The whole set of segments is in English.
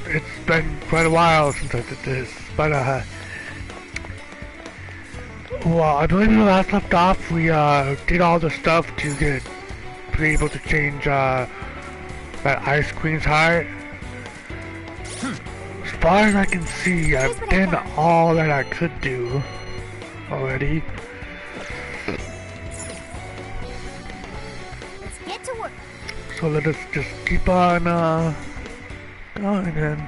it's been quite a while since I did this, but well, I believe we last left off, we did all the stuff to be able to change that Ice Queen's heart. As far as I can see, I've done all that I could do already. Let's get to work. So let us just keep on going then.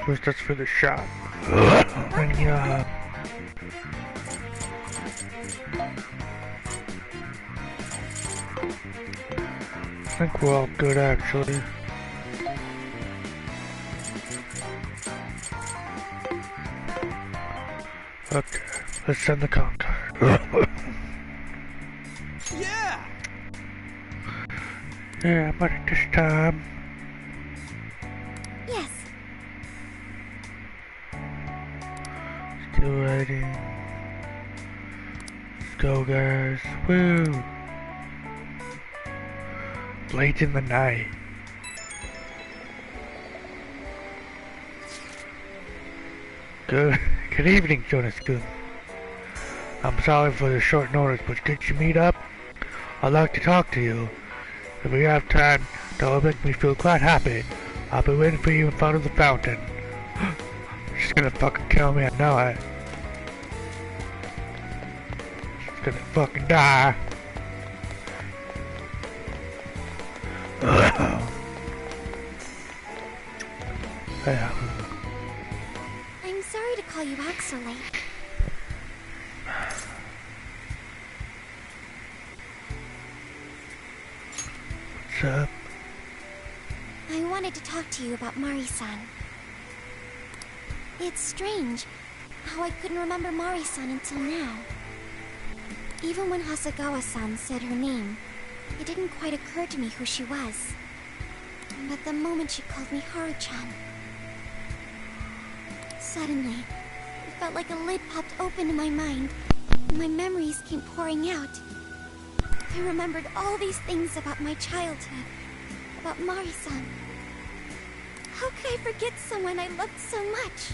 First, let's for the shot. And yeah. I think we're all good actually. Okay, let's send the count card. Yeah! Yeah, but at this time. Yes. Still writing. Let's go, guys. Woo! Late in the night. Good evening, Jonas. I'm sorry for the short notice, but could you meet up? I'd like to talk to you. If we have time, that will make me feel quite happy. I'll be waiting for you in front of the fountain. She's gonna fucking kill me, I know it. She's gonna fucking die. Yeah. I'm sorry to call you out so late. What's up? I wanted to talk to you about Mari-san. It's strange how I couldn't remember Mari-san until now. Even when Hasagawa-san said her name, it didn't quite occur to me who she was. But the moment she called me Haru-chan, suddenly, it felt like a lid popped open in my mind, and my memories came pouring out. I remembered all these things about my childhood, about Mari-san. How could I forget someone I loved so much?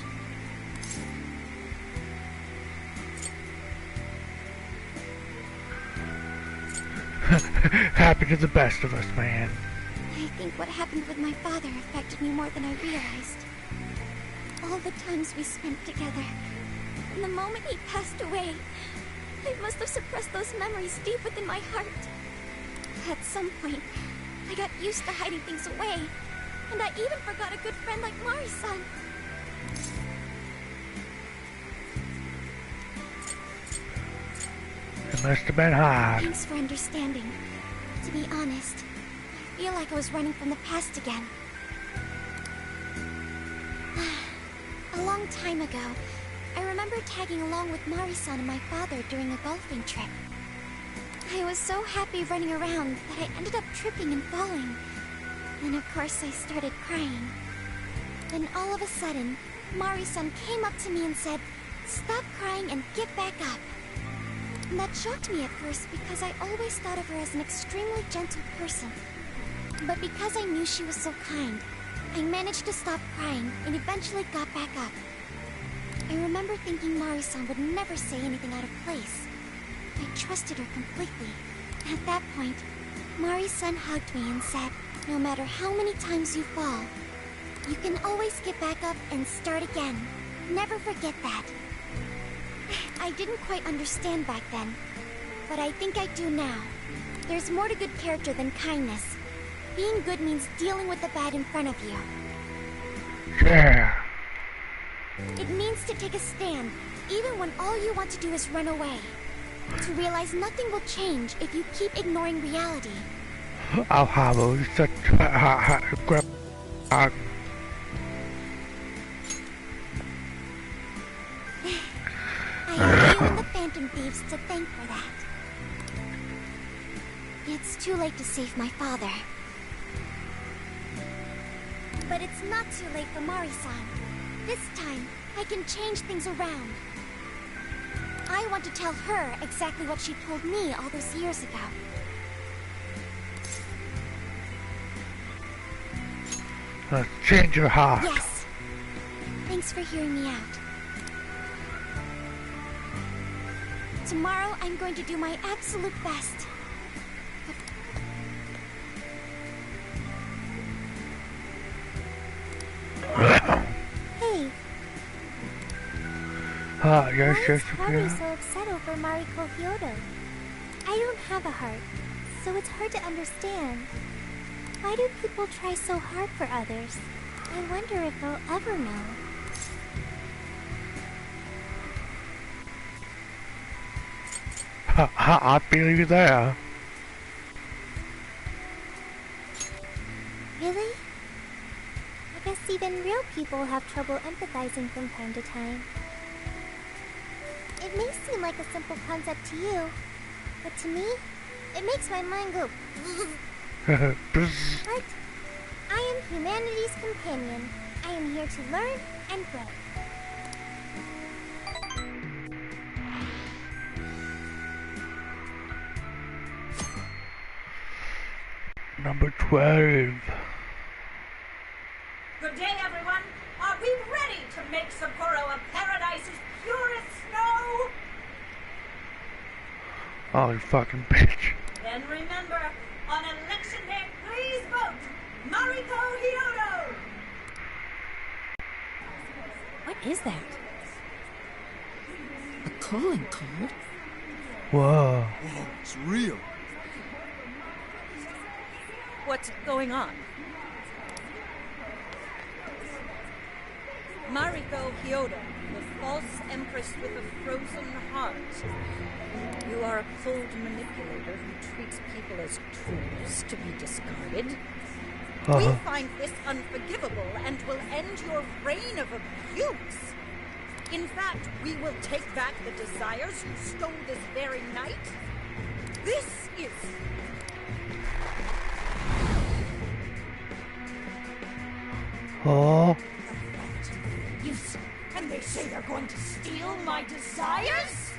Happy to the best of us, man. I think what happened with my father affected me more than I realized. All the times we spent together, and the moment he passed away, I must have suppressed those memories deep within my heart. At some point, I got used to hiding things away, and I even forgot a good friend like Mari-san. It must have been hard. Thanks for understanding. To be honest, I feel like I was running from the past again. A long time ago, I remember tagging along with Mari-san and my father during a golfing trip. I was so happy running around that I ended up tripping and falling. And of course I started crying. Then all of a sudden, Mari-san came up to me and said, "Stop crying and get back up." And that shocked me at first because I always thought of her as an extremely gentle person. But because I knew she was so kind, I managed to stop crying and eventually got back up. I remember thinking Mari-san would never say anything out of place. I trusted her completely. At that point, Mari-san hugged me and said, "No matter how many times you fall, you can always get back up and start again. Never forget that." I didn't quite understand back then, but I think I do now. There's more to good character than kindness. Being good means dealing with the bad in front of you. Yeah. It means to take a stand, even when all you want to do is run away. To realize nothing will change if you keep ignoring reality. I'll hollow such grab. I have you and the Phantom Thieves to thank for that. It's too late to save my father. But it's not too late for Mari-san. This time, I can change things around. I want to tell her exactly what she told me all those years ago. Let's change your heart. Yes. Thanks for hearing me out. Tomorrow I'm going to do my absolute best. Hey. Yes, Why yes, is Harry yeah. so upset over Mariko Hyodo? I don't have a heart, so it's hard to understand. Why do people try so hard for others? I wonder if I'll ever know. I feel you there. Really? I guess even real people have trouble empathizing from time to time. It may seem like a simple concept to you, but to me, it makes my mind go. But I am humanity's companion. I am here to learn and grow. Number 12. Good day, everyone. Are we ready to make Sapporo a paradise's purest snow? Oh, you fucking bitch. Then remember, on election day, please vote Mariko Hyodo! What is that? A calling card? Whoa. Whoa, it's real. What's going on? Mariko Hyodo, the false empress with a frozen heart. You are a cold manipulator who treats people as tools to be discarded. We find this unforgivable and will end your reign of abuse. In fact, we will take back the desires you stole this very night. This is... Oh. Yes, and they say they're going to steal my desires?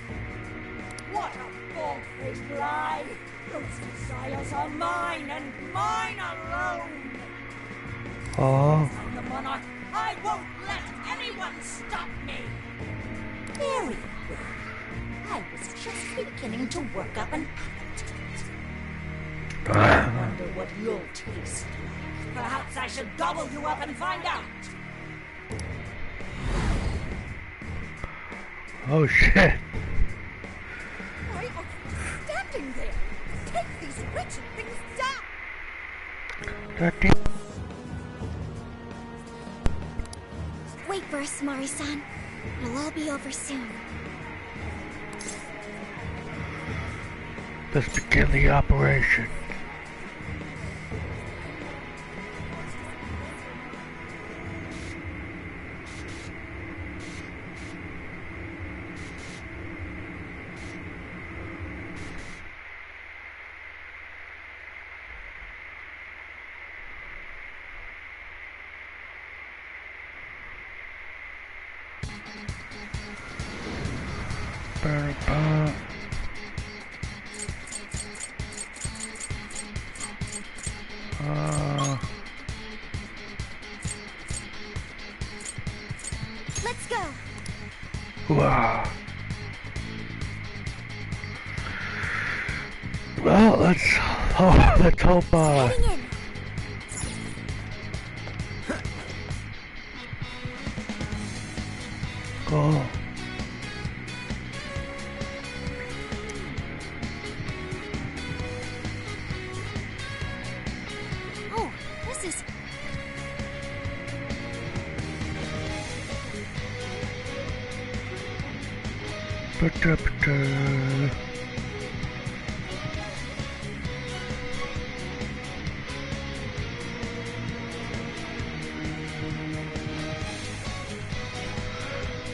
What a bald-faced lie! Those desires are mine and mine alone! Oh. I'm the monarch. I won't let anyone stop me! Very good. I was just beginning to work up an appetite. I wonder what you'll taste like. Perhaps I should gobble you up and find out. Oh shit. Why are you standing there? Take these wretched things down! That thing. Wait for us, Mari-san. It'll all be over soon. Let's begin the operation. Let's go. Wow. Well, let's hope, Heading in. go. Oh, this is...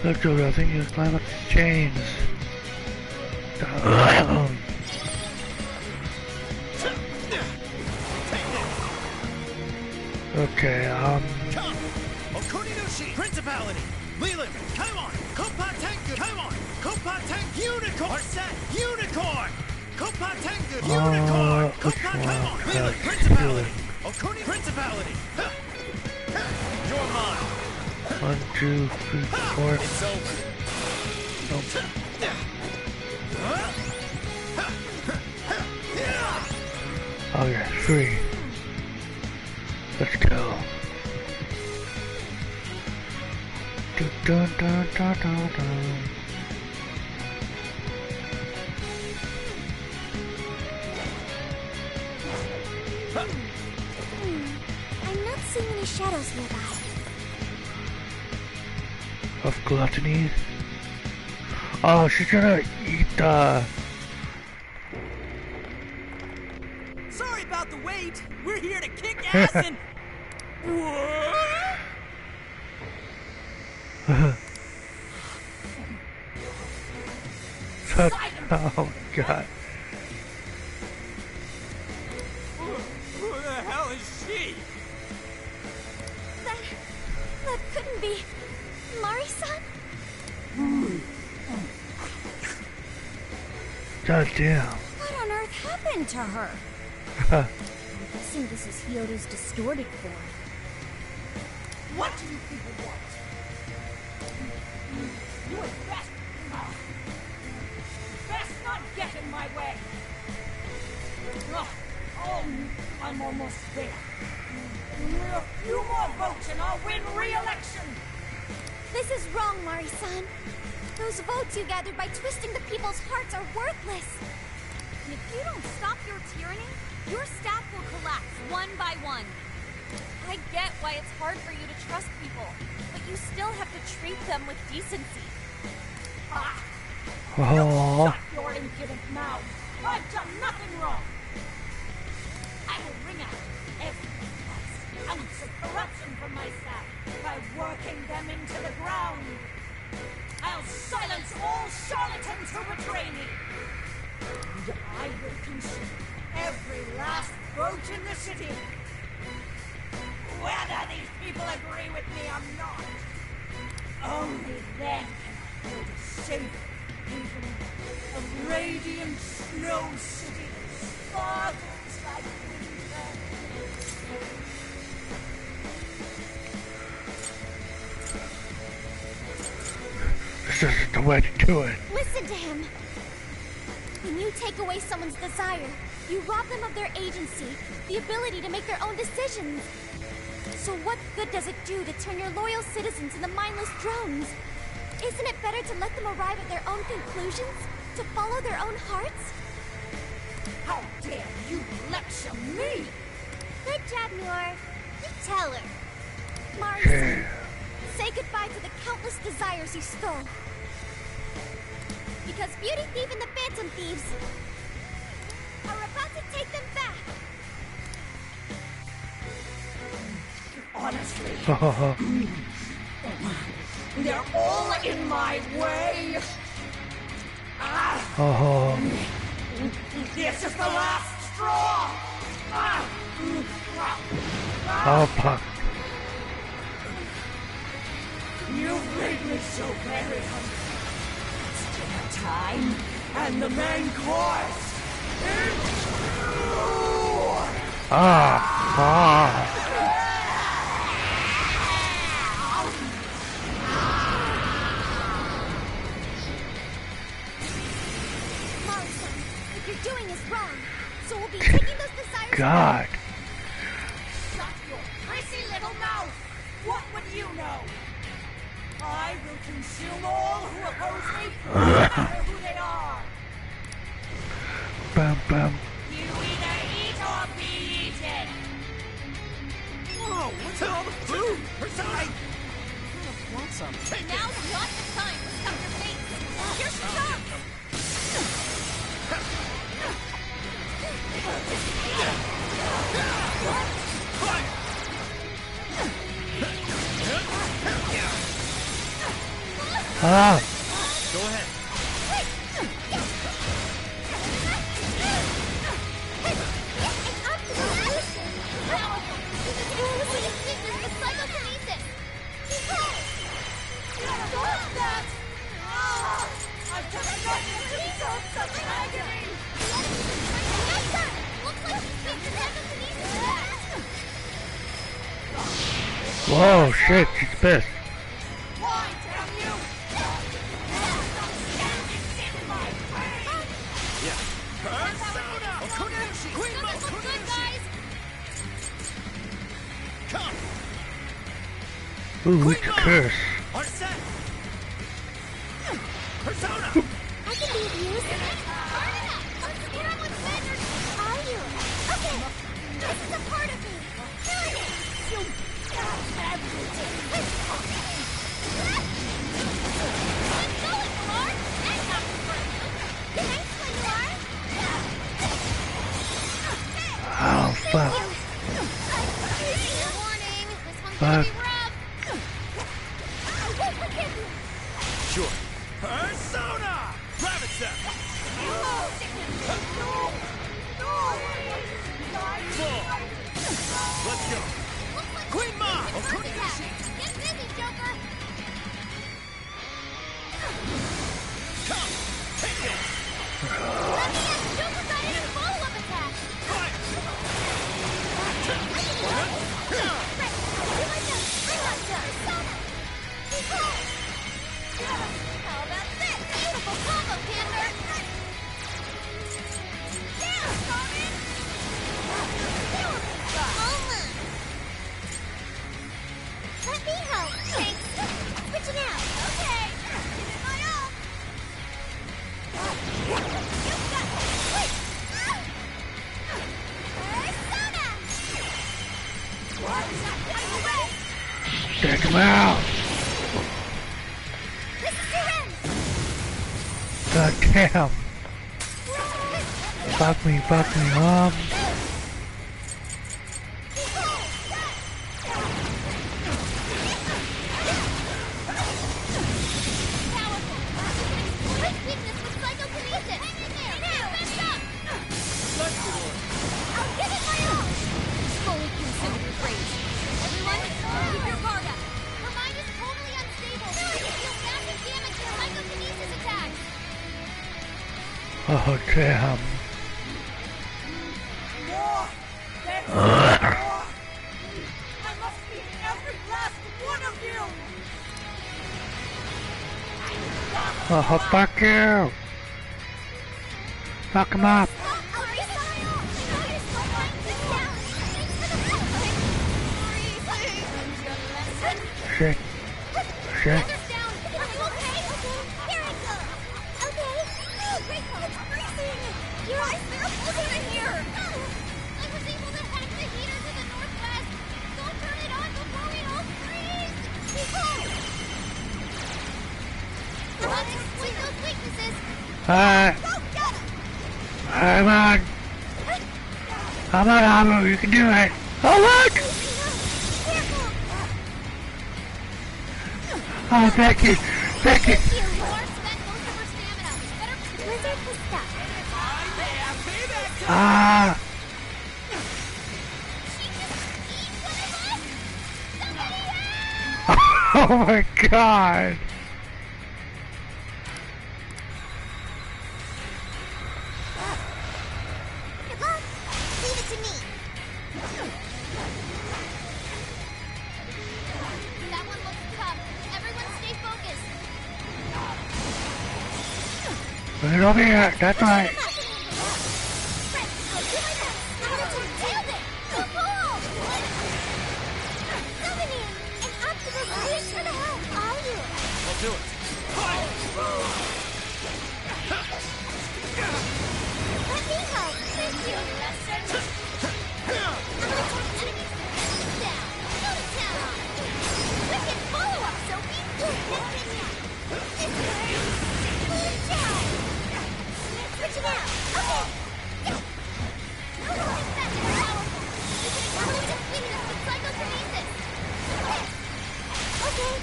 Look, Joe, I think you climb up the chains. Okay, Okuninoshi, Principality, Leland, come on, Kopa Tengu, come on, Kopa Tengu, Unicorn, are set, Unicorn, Kopa Tengu, Unicorn, Kopa, come on, Leland, Principality, Okuni, Principality, huh. You're mine. 1, 2, 3, 4. It's over. Nope. Oh yeah, 3. Let's go. Dun, dun, dun, dun, dun, dun. I'm not seeing any shadows nearby. Of gluttony. Oh, she's gonna eat the... Sorry about the wait. We're here to kick ass and... Oh god. Who the hell is she? That couldn't be Mari-san? God damn. What on earth happened to her? I'm guessing this is Hyodo's distorted form. What do you people want? You had best not get in my way. Oh, I'm almost there. A few more votes and I'll win re-election. This is wrong, Mari-san. Those votes you gathered by twisting the people's hearts are worthless. And if you don't stop your tyranny, your staff will collapse one by one. I get why it's hard for you to trust people, but you still have to treat them with decency. Oh. Shut your impudent mouth. I've done nothing wrong. I will wring out every last ounce of corruption from my staff by working them into the ground. I'll silence all charlatans who betray me. And I will consume every last vote in the city. Whether these people agree with me or not. Only then can I build a safe haven, a radiant snow city that sparkles like winter. This isn't the way to do it. Listen to him. When you take away someone's desire, you rob them of their agency, the ability to make their own decisions. So what good does it do to turn your loyal citizens into mindless drones? Isn't it better to let them arrive at their own conclusions? To follow their own hearts? How dare you lecture me? Good job, Noor. You tell her. Mari-san, say goodbye to the countless desires you stole. Because Beauty Thief and the Phantom Thieves are about to take them back. Honestly, they're all in my way. Oh. This is the last straw. Oh, fuck. You've made me so very hungry. It's dinner time, and the main course is you. Ah. Mari-san, what you're doing is wrong. So we'll be taking those desires God. Shut your prissy little mouth! What would you know? I will consume all who oppose me, no matter who they are. Bam, bam. You either eat or be eaten. Whoa, what's all the food? I want some. Now's not the time to stuff your face. Here she comes! Ah. Go ahead. I've just gotten into such agony. Looks like she's taking telekinesis back. Whoa, shit, she's pissed. Why, damn you? Yeah. Persona! Okunushi! Queen Mo Doesn't look good, Okunushi! guys. Come! Ooh, it's a curse. Are set! Persona! I can be of use. Let's get on with it. Are you? Okay. This is a part of me. Doing it. You got everything. Let's go, Lamar. And not for you. Thanks, Lenore. Oh, fuck. Warning. This one's Fuck. gonna be rough. I will forgive you. Sure. Persona! Gravitech! Full! Let's go! Queen Ma! Okunushi! Get busy, Joker. Come! Take it! Let me guess, Joker got in a follow-up attack. Fire! How about this? Beautiful combo, Panther. Down, Robin. Let me help. Thanks. Switching out. Okay. Give it my all. You've got this. Wait. Persona. Out of the way. Take him out. This is your end. God damn. Fuck me, Mom. Quick weakness with psychokinesis. Hang in there. Now, fence up. I'll give it my all. Fully consumed with rage. Everyone, keep your guard up. Her mind is totally unstable. She can deal massive damage to psychokinesis attacks. Oh, damn. I must be every last one of you. Oh, fuck you. Fuck him up. I'll give it my all. I know you're still trying this down. Thanks for the Shit. Shit. Panther's down. Are you okay? Here I go. Okay. Wait, it's freezing. Why is there a blizzard in here? I was able to hack the heater to the northwest. Don't turn it on before we all freeze. Let's exploit those weaknesses. Alright. Go get him. Come on. Come on, Amu. You can do it. Oh, look. Careful. Oh, thank you. Thank you. You are spent most of her stamina. Better Blizzard was stuck. Ah. she just eat one of us. Somebody help! Oh, my God. Good luck. Leave it to me. That one looks tough. Everyone stay focused. Put it over here. That's right. Nailed it! The ball! Summoning and Optimus, where's for the help? Are you? I'll do it. Fire! Let me help. Thank you, Lester. Enemies down. Go to town. Wicked follow-up, Sophie. Good job. Switching out. Okay. Okay.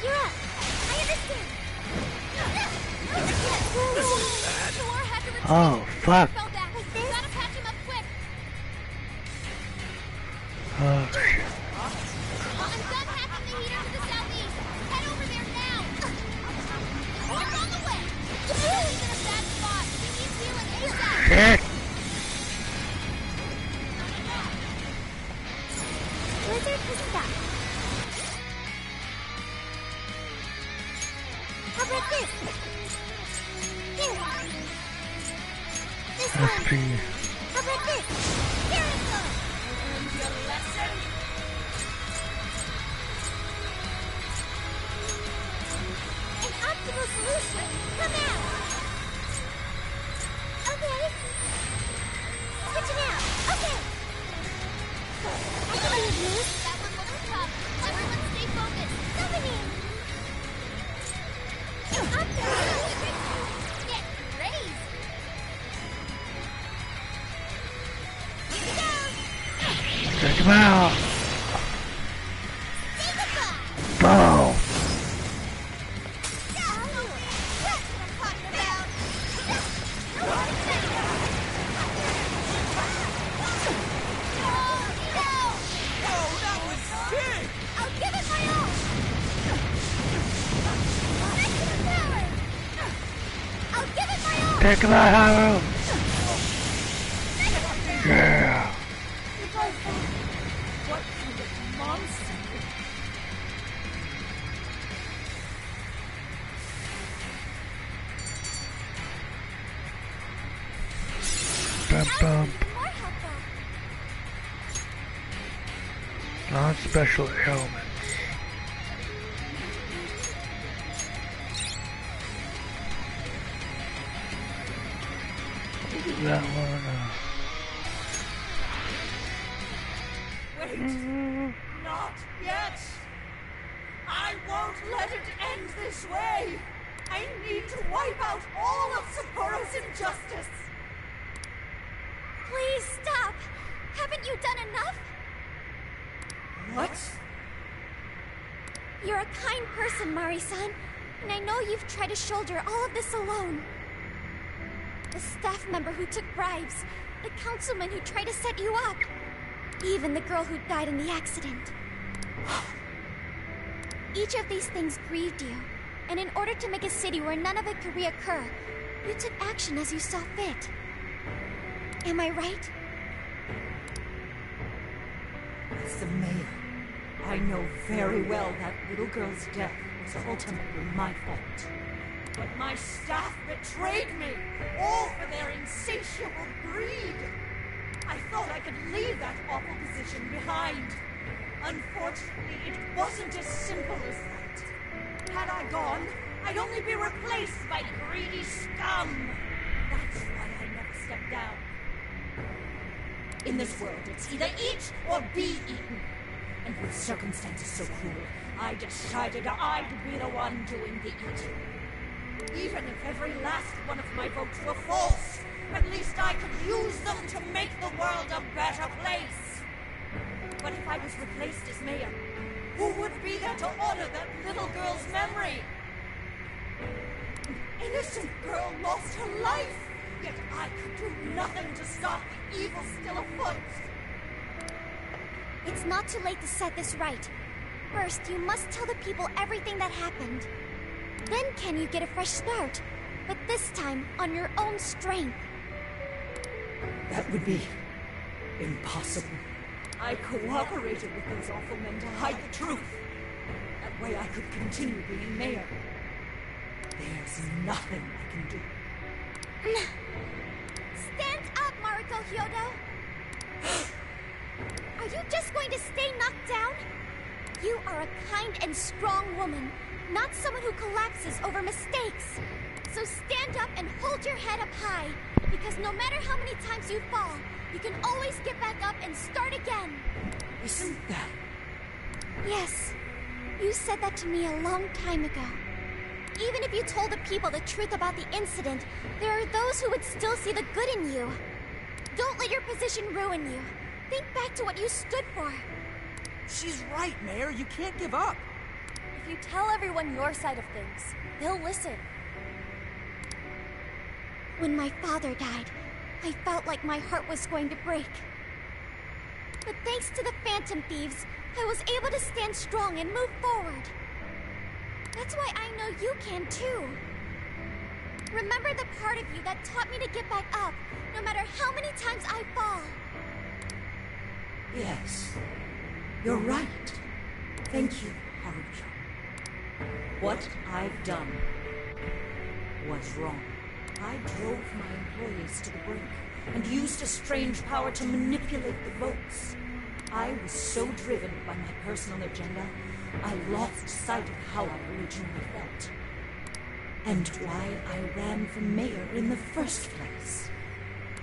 You're up. I understand. Oh, fuck. Fell back. Gotta patch him up quick. Oh, shit. I'm done hacking the heater to the southeast. Head over there now. You're on the way. He's in a bad spot. He needs healing ASAP. Shit. Isn't that? How about this? Here. This one. How about this? Here it goes. Learned your lesson? An optimal solution. Come out. Okay. Switching out. Okay. I can use that one will come. Everyone stay focused. Summoning. Optimal solution. Get raised. Down. Check him out. Say goodbye. Boom. That's what I'm talking about. Oh, that was sick! I'll give it my all. Maximum power. I'll give it my all. Take him out, Haru. Yeah. What kind of monster? Bump, bump. More helpful. Non-special ailments. That one. Wait, not yet. I won't let it end this way. I need to wipe out all of Sapporo's injustice. Please stop. Haven't you done enough? What? You're a kind person, Mari-san, and I know you've tried to shoulder all of this alone. The staff member who took bribes, the councilman who tried to set you up, even the girl who died in the accident. Each of these things grieved you, and in order to make a city where none of it could reoccur, you took action as you saw fit. Am I right? As the mayor, I know very well that little girl's death was ultimately my fault. But my staff betrayed me, all for their insatiable greed. I thought I could leave that awful position behind. Unfortunately, it wasn't as simple as that. Had I gone, I'd only be replaced by greedy scum. That's why I never stepped down. In this world, it's either eat or be eaten. And with circumstances so cruel, I decided I'd be the one doing the eating. Even if every last one of my votes were false, at least I could use them to make the world a better place. But if I was replaced as mayor, who would be there to honor that little girl's memory? An innocent girl lost her life, yet I could do nothing to stop the evil still afoot. It's not too late to set this right. First, you must tell the people everything that happened. Then can you get a fresh start, but this time on your own strength. That would be impossible. I cooperated with those awful men to hide the truth. That way I could continue being mayor. There's nothing I can do. Stand up, Mariko Hyodo! Are you just going to stay knocked down? You are a kind and strong woman, not someone who collapses over mistakes. So stand up and hold your head up high, because no matter how many times you fall, you can always get back up and start again. Isn't that... Yes, you said that to me a long time ago. Even if you told the people the truth about the incident, there are those who would still see the good in you. Don't let your position ruin you. Think back to what you stood for. She's right, Mayor. You can't give up. If you tell everyone your side of things, they'll listen. When my father died, I felt like my heart was going to break. But thanks to the Phantom Thieves, I was able to stand strong and move forward. That's why I know you can too. Remember the part of you that taught me to get back up, no matter how many times I fall. Yes. You're right. Thank you, Haruka. What I've done was wrong. I drove my employees to the brink and used a strange power to manipulate the votes. I was so driven by my personal agenda, I lost sight of how I originally felt. And why I ran for mayor in the first place.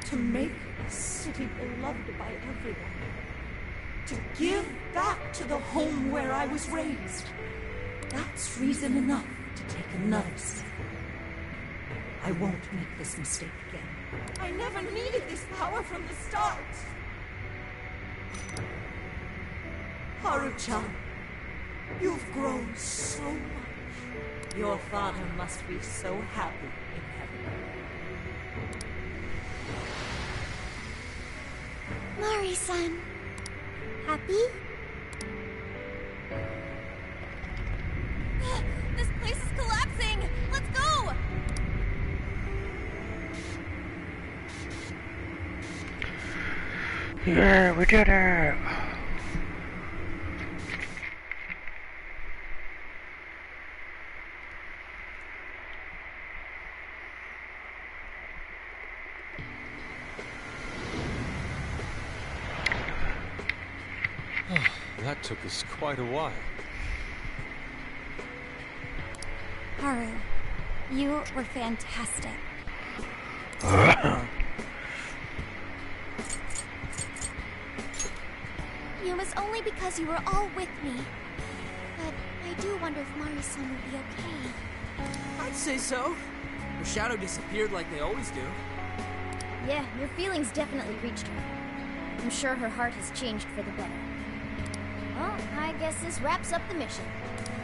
To make the city beloved by everyone. To give back to the home where I was raised. That's reason enough to take another step. I won't make this mistake again. I never needed this power from the start. Haru-chan, you've grown so much. Your father must be so happy in heaven. Mari-san, happy? This place is collapsing! Let's go! Yeah, we did it! That took us quite a while. Haru, you were fantastic. It was only because you were all with me. But I do wonder if Mari-san will be okay. I'd say so. Her shadow disappeared like they always do. Yeah, your feelings definitely reached her. I'm sure her heart has changed for the better. Well, I guess this wraps up the mission.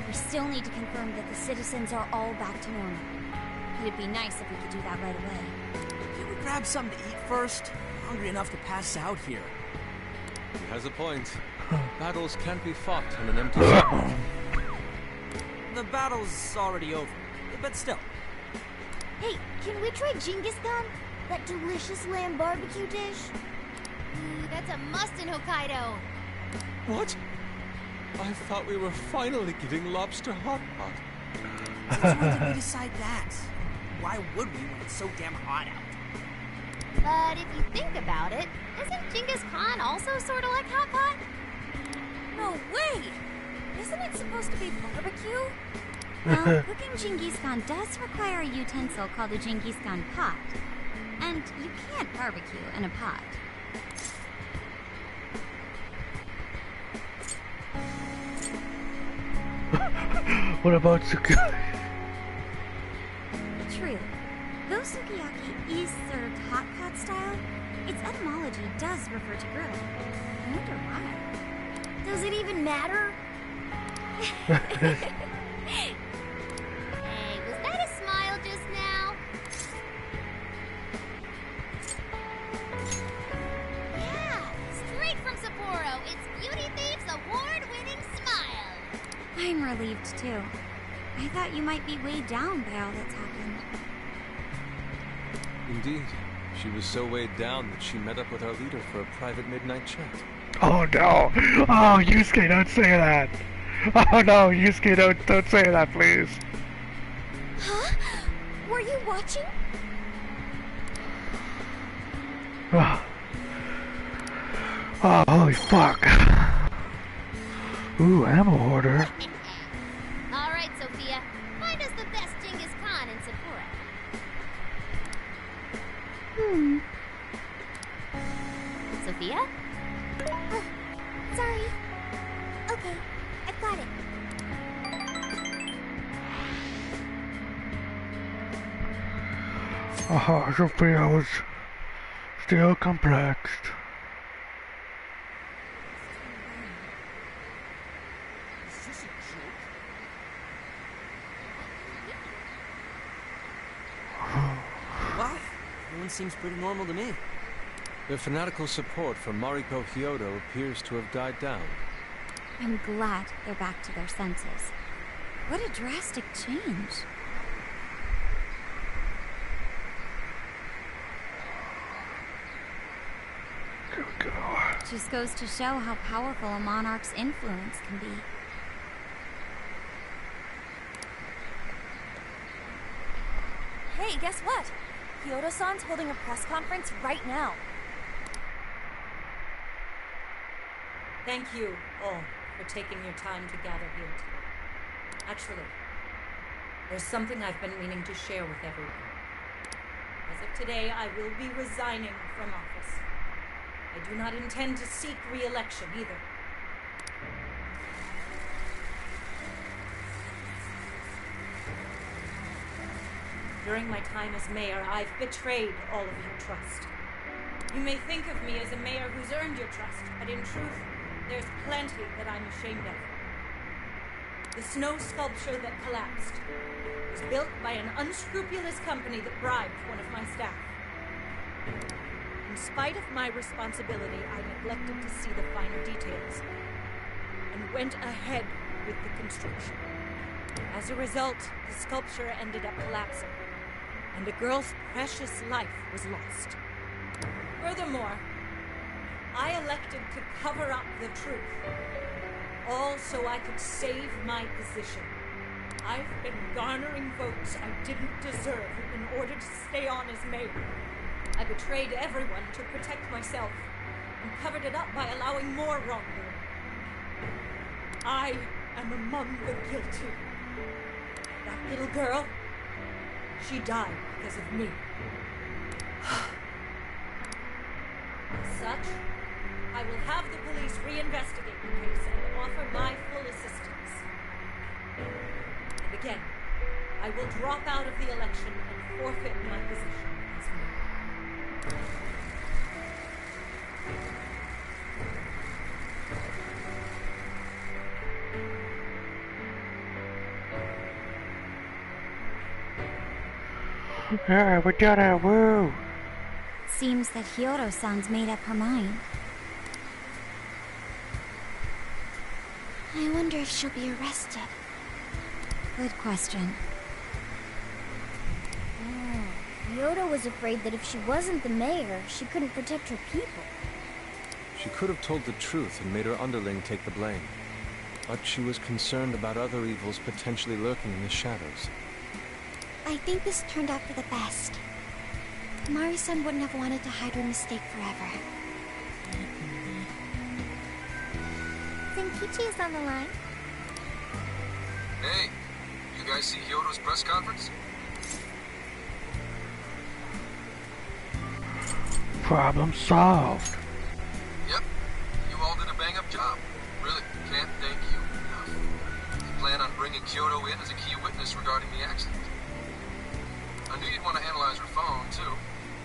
We still need to confirm that the citizens are all back to normal. It'd be nice if we could do that right away. Can we grab something to eat first? I'm hungry enough to pass out here. He has a point. Battles can't be fought on an empty stomach. The battle's already over, but still. Hey, can we try Genghis Khan? That delicious lamb barbecue dish? That's a must in Hokkaido. What? I thought we were finally getting lobster hot pot. Since when did we decide that? Why would we when it's so damn hot out? But if you think about it, isn't Genghis Khan also sort of like hot pot? No way! Isn't it supposed to be barbecue? Well, cooking Genghis Khan does require a utensil called a Genghis Khan pot. And you can't barbecue in a pot. What about sukiyaki? True. Though sukiyaki is served hot pot style, its etymology does refer to grill. I wonder why. Does it even matter? Hey, was that a smile just now? Yeah, straight from Sapporo. It's Beauty Thief's award-winning smile. I'm relieved too. I thought you might be weighed down by all that's happened. Indeed. She was so weighed down that she met up with our leader for a private midnight chat. Oh no! Oh, Yusuke, don't say that! Oh no, Yusuke, don't say that, please! Huh? Were you watching? Oh, holy fuck! Ooh, ammo hoarder. All right, Sophia. Find us the best Genghis Khan in Sapporo. Sophia? Oh, sorry. Okay, I've got it. Sophia was still complexed. Is this a joke? Well, everyone seems pretty normal to me. Their fanatical support for Mariko Hyodo appears to have died down. I'm glad they're back to their senses. What a drastic change. There we go. Just goes to show how powerful a monarch's influence can be. Hey, guess what? Kyoto-san's holding a press conference right now. Thank you all for taking your time to gather here today. Actually, there's something I've been meaning to share with everyone. As of today, I will be resigning from office. I do not intend to seek re-election either. During my time as mayor, I've betrayed all of your trust. You may think of me as a mayor who's earned your trust, but in truth, there's plenty that I'm ashamed of. The snow sculpture that collapsed was built by an unscrupulous company that bribed one of my staff. In spite of my responsibility, I neglected to see the finer details and went ahead with the construction. As a result, the sculpture ended up collapsing, and a girl's precious life was lost. Furthermore, I elected to cover up the truth, all so I could save my position. I've been garnering votes I didn't deserve in order to stay on as mayor. I betrayed everyone to protect myself and covered it up by allowing more wrongdoing. I am among the guilty. That little girl, she died because of me. As such, I will have the police reinvestigate the case and offer my full assistance. And again, I will drop out of the election and forfeit my position as mayor. Yeah, we did it, woo! Seems that Hyodo-san's made up her mind. I wonder if she'll be arrested. Good question. Hyodo was afraid that if she wasn't the mayor, she couldn't protect her people. She could have told the truth and made her underling take the blame. But she was concerned about other evils potentially lurking in the shadows. I think this turned out for the best. Mari-san wouldn't have wanted to hide her mistake forever. Zenkichi is on the line. Hey, you guys see Hyodo's press conference? Problem solved. Yep, you all did a bang-up job. Really, can't thank you enough. I plan on bringing Kyoto in as a key witness regarding the accident. I knew you'd want to analyze her phone, too,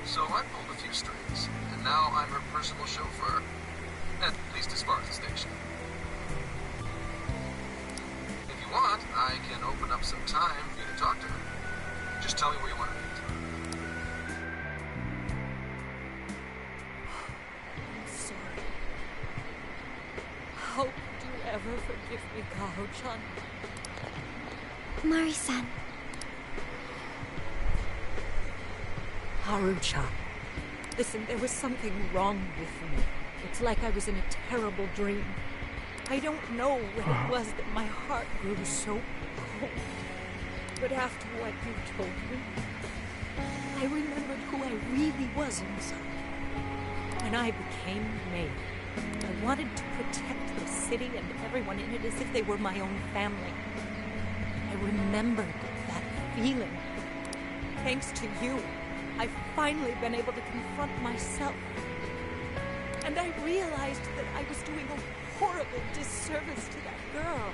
so I pulled a few strings, and now I'm her personal chauffeur. At least as far as the station. If you want, I can open up some time for you to talk to her. Just tell me where you want to meet. I'm sorry. How could you ever forgive me, Kaho-chan? Mari-san. Haru-chan. Listen, there was something wrong with me. It's like I was in a terrible dream. I don't know what it was that my heart grew so cold. But after what you told me, I remembered who I really was inside. When I became mayor, I wanted to protect the city and everyone in it as if they were my own family. I remembered that feeling. Thanks to you, I've finally been able to confront myself. And I realized that I was doing a horrible disservice to that girl.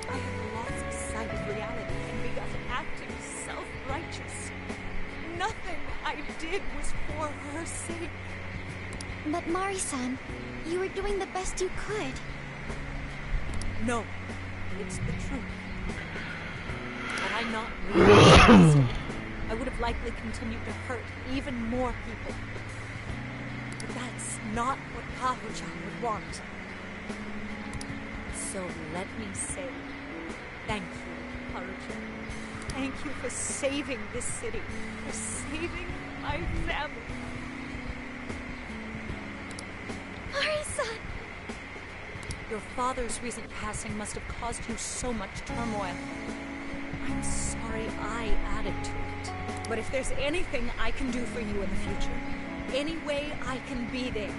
I had lost sight of reality and begun acting self-righteous. Nothing I did was for her sake. But Mari-san, you were doing the best you could. No, it's the truth. Had I not realized, I would have likely continued to hurt even more people. But that's not what Kaho-chan would want. So let me say, thank you, Haru-chan. Thank you for saving this city, for saving my family. Mari-san! Your father's recent passing must have caused you so much turmoil. I'm sorry I added to it. But if there's anything I can do for you in the future, any way I can be there,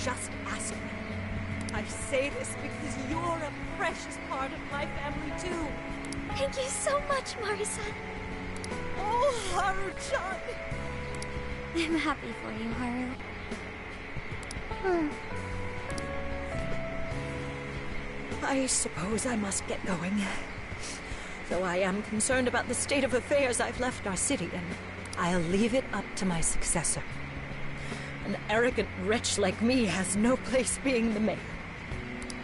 just ask me. I say this because you're a precious part of my family, too. Thank you so much, Mari-san. Oh, Haru-chan! I'm happy for you, Haru. I suppose I must get going. Though I am concerned about the state of affairs, I've left our city, and I'll leave it up to my successor. An arrogant wretch like me has no place being the mayor.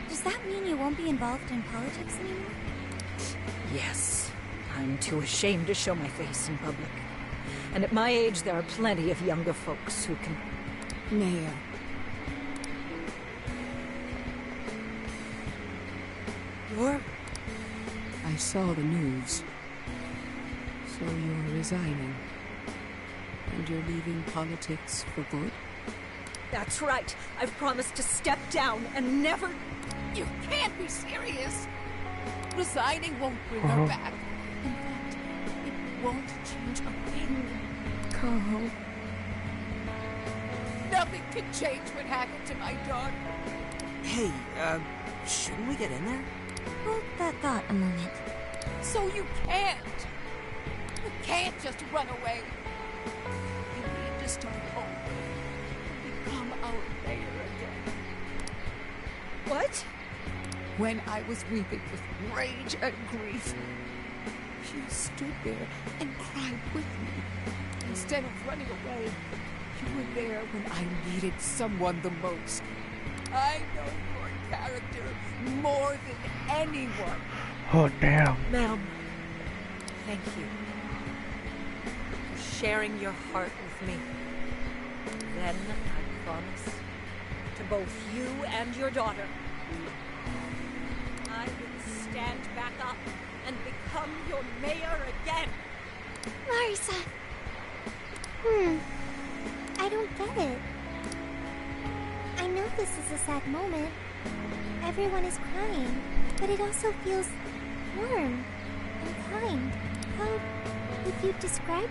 Does that mean you won't be involved in politics anymore? Yes. I'm too ashamed to show my face in public. And at my age, there are plenty of younger folks who can... Mayor. You're... I saw the news. So you're resigning. And you're leaving politics for good? That's right. I've promised to step down and never... You can't be serious! Resigning won't bring her back. In fact, it won't change a thing. Carl. Nothing can change what happened to my daughter. Hey, shouldn't we get in there? Hold that thought a moment. So you can't. You can't just run away. You need to start over. Become our mayor again. What? When I was weeping with rage and grief, you stood there and cried with me. Instead of running away, you were there when I needed someone the most. I know your character more than anyone. Oh, damn. Ma'am, thank you for sharing your heart with me. Then I promise to both you and your daughter, I will stand back up and become your mayor again. Mari-san. I don't get it. I know this is a sad moment. Everyone is crying, but it also feels warm and kind. How would you describe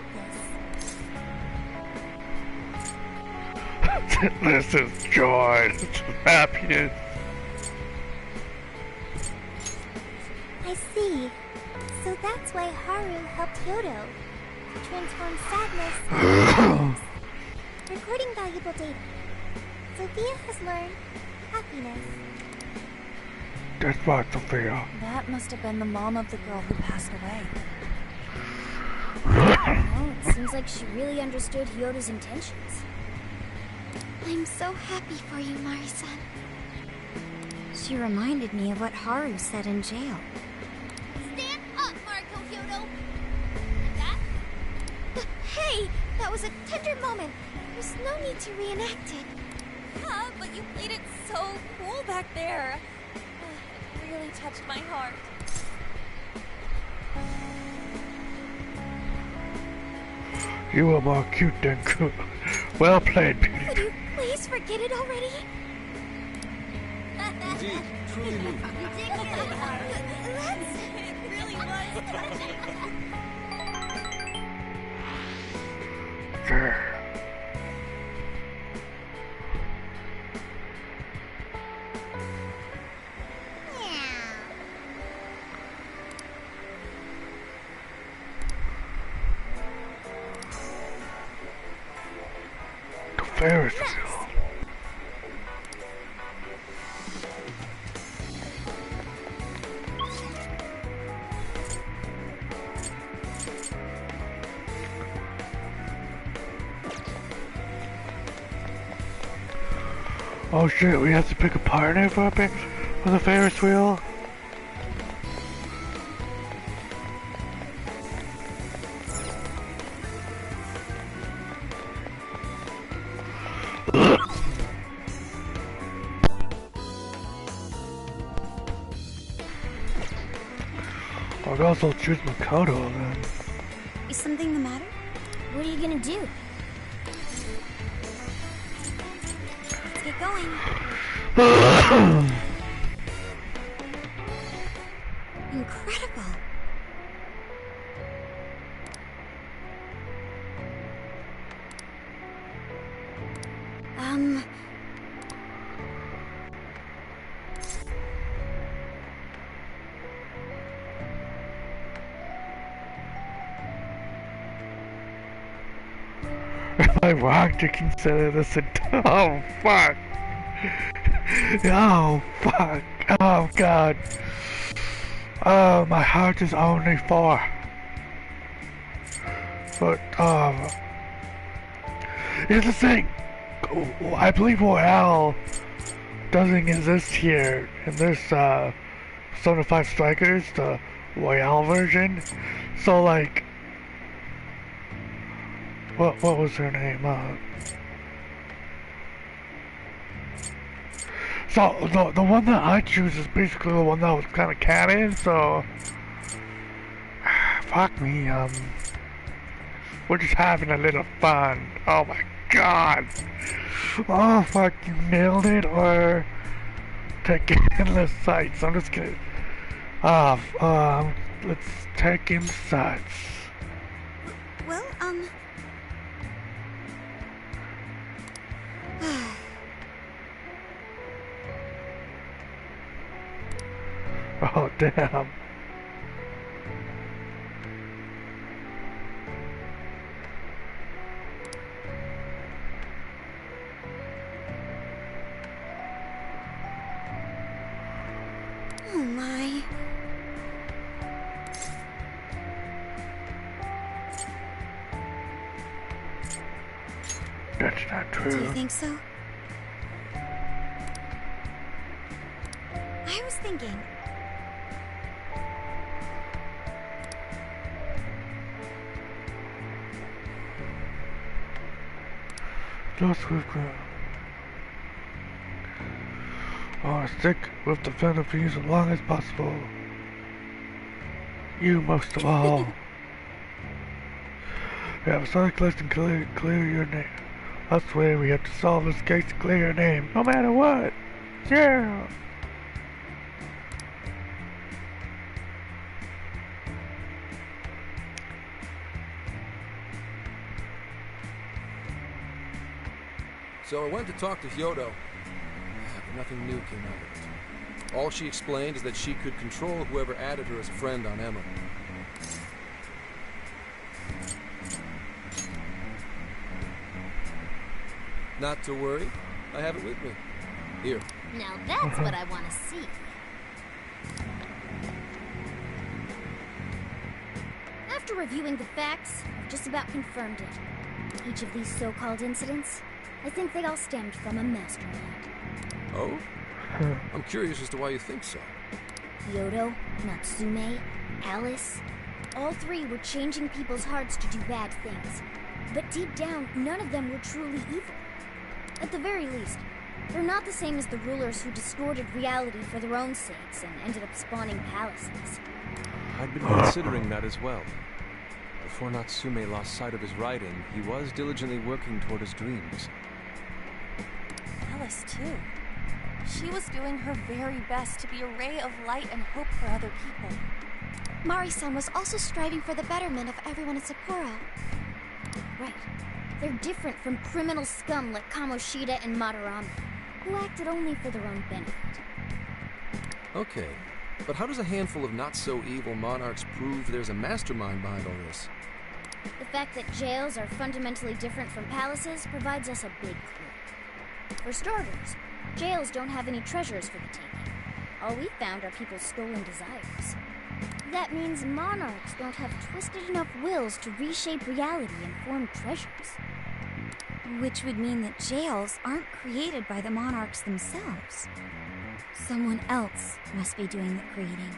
this? This is joy. This is happiness. I see. So that's why Haru helped Yodo to transform sadness into happiness. Recording valuable data. Sophia has learned happiness. That's right, Sophia. That must have been the mom of the girl who passed away. Well, it seems like she really understood Hyodo's intentions. I'm so happy for you, Mari-san. She reminded me of what Haru said in jail. Stand up, Mariko Hyodo! Like that? Hey! That was a tender moment. There's no need to reenact it. Yeah, but you played it so cool back there. It really touched my heart. You were more cute than cool. Well played, Beauty. Could you please forget it already? Indeed, truly moving. You did good, Haru. It really was touching. There. The Ferris wheel. Oh shit, we have to pick a partner for the Ferris wheel? I guess I'll choose Makoto then. Is something the matter? What are you gonna do? Let's get going. Am I wrong to consider this a... Oh, fuck. Oh, fuck. Oh, God. Oh, my heart is only 4. But, here's the thing. I believe Royale doesn't exist here in this, Persona 5 Strikers, the Royale version. So, like, what was her name? So the one that I choose is basically the one that was kind of canon. So, fuck me. We're just having a little fun. Oh my god. Oh fuck, you nailed it. Or take endless sights. I'm just gonna. Let's take insights. Well, Oh damn. oh my. That's not true. Do you think so? I was thinking. Just with stick with the Philippines as long as possible. You most of all. We have a sonic list and clear your name. I swear we have to solve this case to clear your name, no matter what. Yeah. So I went to talk to Hyodo, but nothing new came out of it. All she explained is that she could control whoever added her as a friend on Emma. Not to worry, I have it with me. Here. Now that's what I want to see. After reviewing the facts, I've just about confirmed it. Each of these so-called incidents, I think they all stemmed from a mastermind. Oh? I'm curious as to why you think so. Hyodo, Natsume, Alice, all 3 were changing people's hearts to do bad things. But deep down, none of them were truly evil. At the very least, they're not the same as the rulers who distorted reality for their own sakes and ended up spawning palaces. I'd been considering that as well. Before Natsume lost sight of his writing, he was diligently working toward his dreams. Alice, too. She was doing her very best to be a ray of light and hope for other people. Mari-san was also striving for the betterment of everyone in Sapporo. Right. They're different from criminal scum like Kamoshida and Madarame, who acted only for their own benefit. Okay, but how does a handful of not-so-evil monarchs prove there's a mastermind behind all this? The fact that jails are fundamentally different from palaces provides us a big clue. For starters, jails don't have any treasures for the taking. All we found are people's stolen desires. That means monarchs don't have twisted enough wills to reshape reality and form treasures. Which would mean that jails aren't created by the monarchs themselves. Someone else must be doing the creating.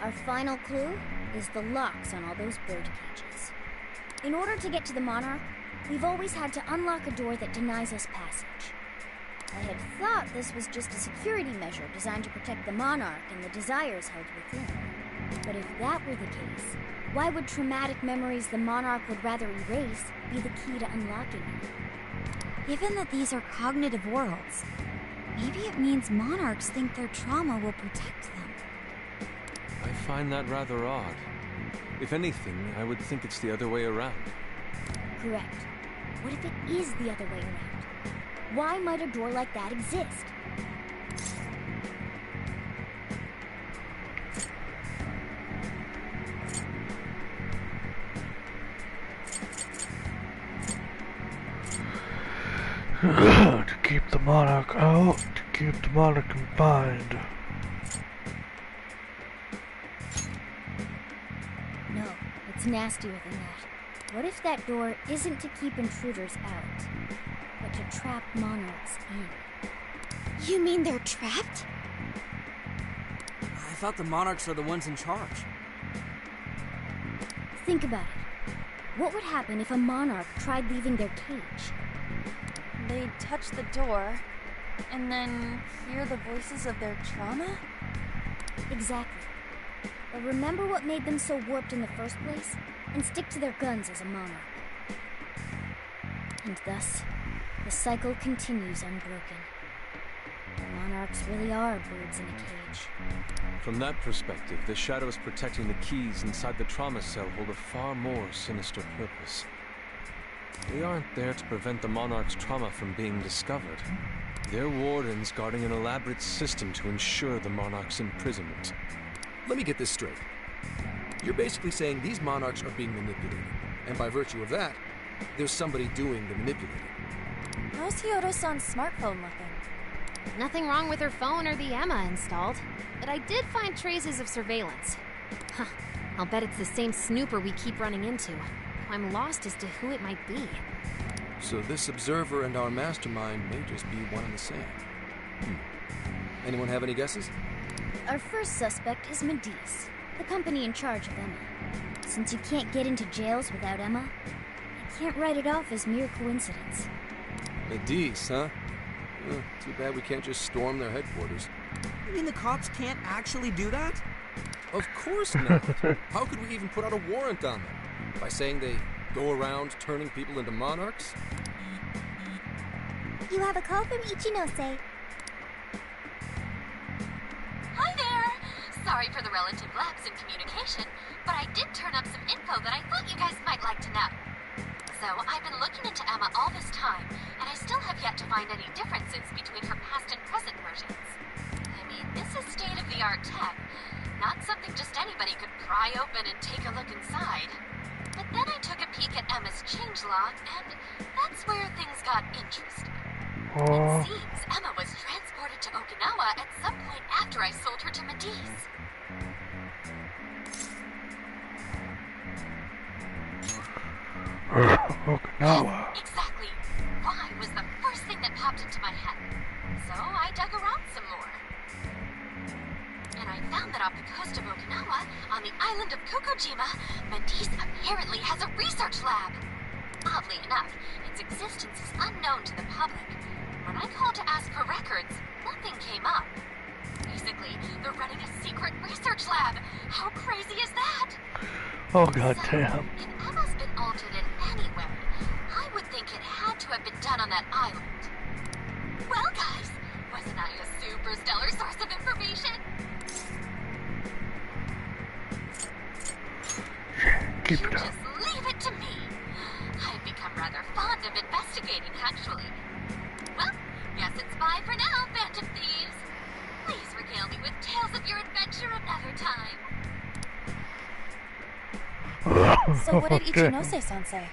Our final clue is the locks on all those bird cages. In order to get to the monarch, we've always had to unlock a door that denies us passage. I had thought this was just a security measure designed to protect the monarch and the desires held within. But if that were the case, why would traumatic memories the monarch would rather erase be the key to unlocking it? Given that these are cognitive worlds, maybe it means monarchs think their trauma will protect them. I find that rather odd. If anything, I would think it's the other way around. Correct. What if it is the other way around? Why might a door like that exist? To keep the monarch out, to keep the monarch confined. No, it's nastier than that. What if that door isn't to keep intruders out, but to trap monarchs in? You mean they're trapped? I thought the monarchs are the ones in charge. Think about it. What would happen if a monarch tried leaving their cage? They'd touch the door, and then hear the voices of their trauma? Exactly. But remember what made them so warped in the first place? And stick to their guns as a monarch. And thus, the cycle continues unbroken. The monarchs really are birds in a cage. From that perspective, the shadows protecting the keys inside the trauma cell hold a far more sinister purpose. They aren't there to prevent the monarch's trauma from being discovered. They're wardens guarding an elaborate system to ensure the monarch's imprisonment. Let me get this straight. You're basically saying these monarchs are being manipulated, and by virtue of that, there's somebody doing the manipulating. How's Hyodo-san's smartphone looking? Nothing wrong with her phone or the Emma installed, but I did find traces of surveillance. Huh, I'll bet it's the same snooper we keep running into. I'm lost as to who it might be. So this observer and our mastermind may just be one and the same. Anyone have any guesses? Our first suspect is Medivh, the company in charge of Emma. Since you can't get into jails without Emma, I can't write it off as mere coincidence. Medivh, huh? Too bad we can't just storm their headquarters. You mean the cops can't actually do that? Of course not. How could we even put out a warrant on them? By saying they go around turning people into monarchs? You have a call from Ichinose. Hi there! Sorry for the relative lapse in communication, but I did turn up some info that I thought you guys might like to know. So, I've been looking into Emma all this time, and I still have yet to find any differences between her past and present versions. I mean, this is state-of-the-art tech, not something just anybody could pry open and take a look inside. But then I took a peek at Emma's changelog, and that's where things got interesting. It seems Emma was transported to Okinawa at some point after I sold her to Medivh. Okinawa. Exactly. Why was the first thing that popped into my head. So I dug around some more. And I found that off the coast of Okinawa, on the island of Kokojima, Medivh apparently has a research lab. Oddly enough, its existence is unknown to the public. When I called to ask for records, nothing came up. Basically, they're running a secret research lab. How crazy is that? Oh, goddamn. If Emma's been altered in any way, I would think it had to have been done on that island. Well, guys, wasn't I a super stellar source of information? Keep You it up. just leave it to me. I've become rather fond of investigating, actually. Well, guess it's bye for now, Phantom Thieves. Please regale me with tales of your adventure another time. So what did Ichinose-san say?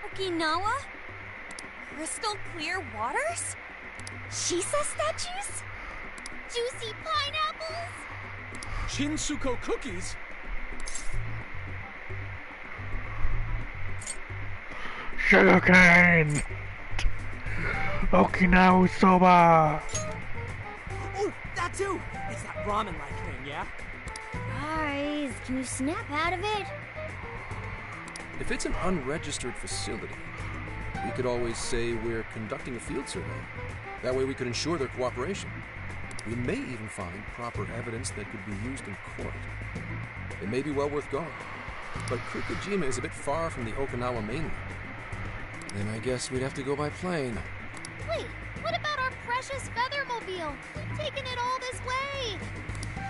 Okinawa? Crystal clear waters? Shisa statues? Juicy pineapples? Shinsuko cookies? Sugarcane! Okinawa soba! Oh, that too! It's that ramen-like thing, yeah? Guys, can you snap out of it? If it's an unregistered facility, we could always say we're conducting a field survey. That way we could ensure their cooperation. We may even find proper evidence that could be used in court. It may be well worth going. But Kokojima is a bit far from the Okinawa mainland. Then I guess we'd have to go by plane. Wait, what about our precious Feathermobile? We've taken it all this way.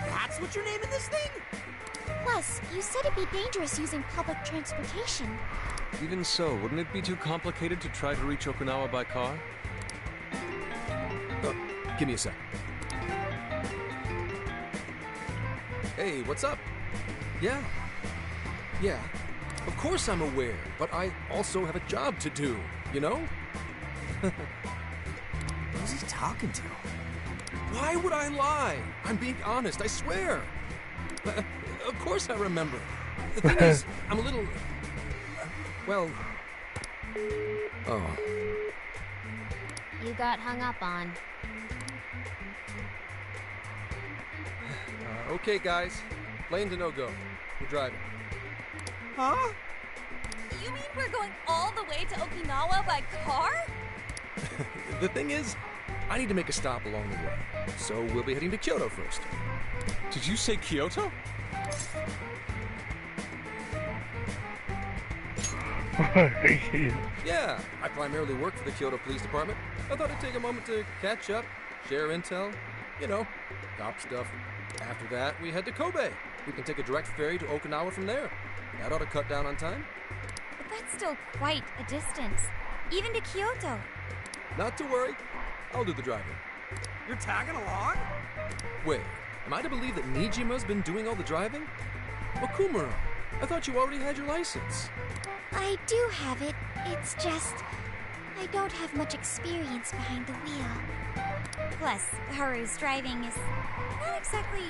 That's what you're naming this thing? Plus, you said it'd be dangerous using public transportation. Even so, wouldn't it be too complicated to try to reach Okinawa by car? Give me a sec. Hey, what's up? Yeah. Of course I'm aware, but I also have a job to do, you know? Who's he talking to? Why would I lie? I'm being honest, I swear. Of course I remember. The thing is, I'm a little... well... Oh. You got hung up on. Okay, guys. Plane to no-go. We're driving. Huh? You mean we're going all the way to Okinawa by car? The thing is, I need to make a stop along the way. So we'll be heading to Kyoto first. Did you say Kyoto? Yeah, I primarily work for the Kyoto Police Department. I thought I'd take a moment to catch up, share intel, you know, cop stuff. After that, we head to Kobe. We can take a direct ferry to Okinawa from there. That ought to cut down on time. But that's still quite a distance, even to Kyoto. Not to worry, I'll do the driving. You're tagging along? Wait, am I to believe that Nijima's been doing all the driving? Okumura, I thought you already had your license. I do have it. It's just... I don't have much experience behind the wheel. Plus, Haru's driving is not exactly...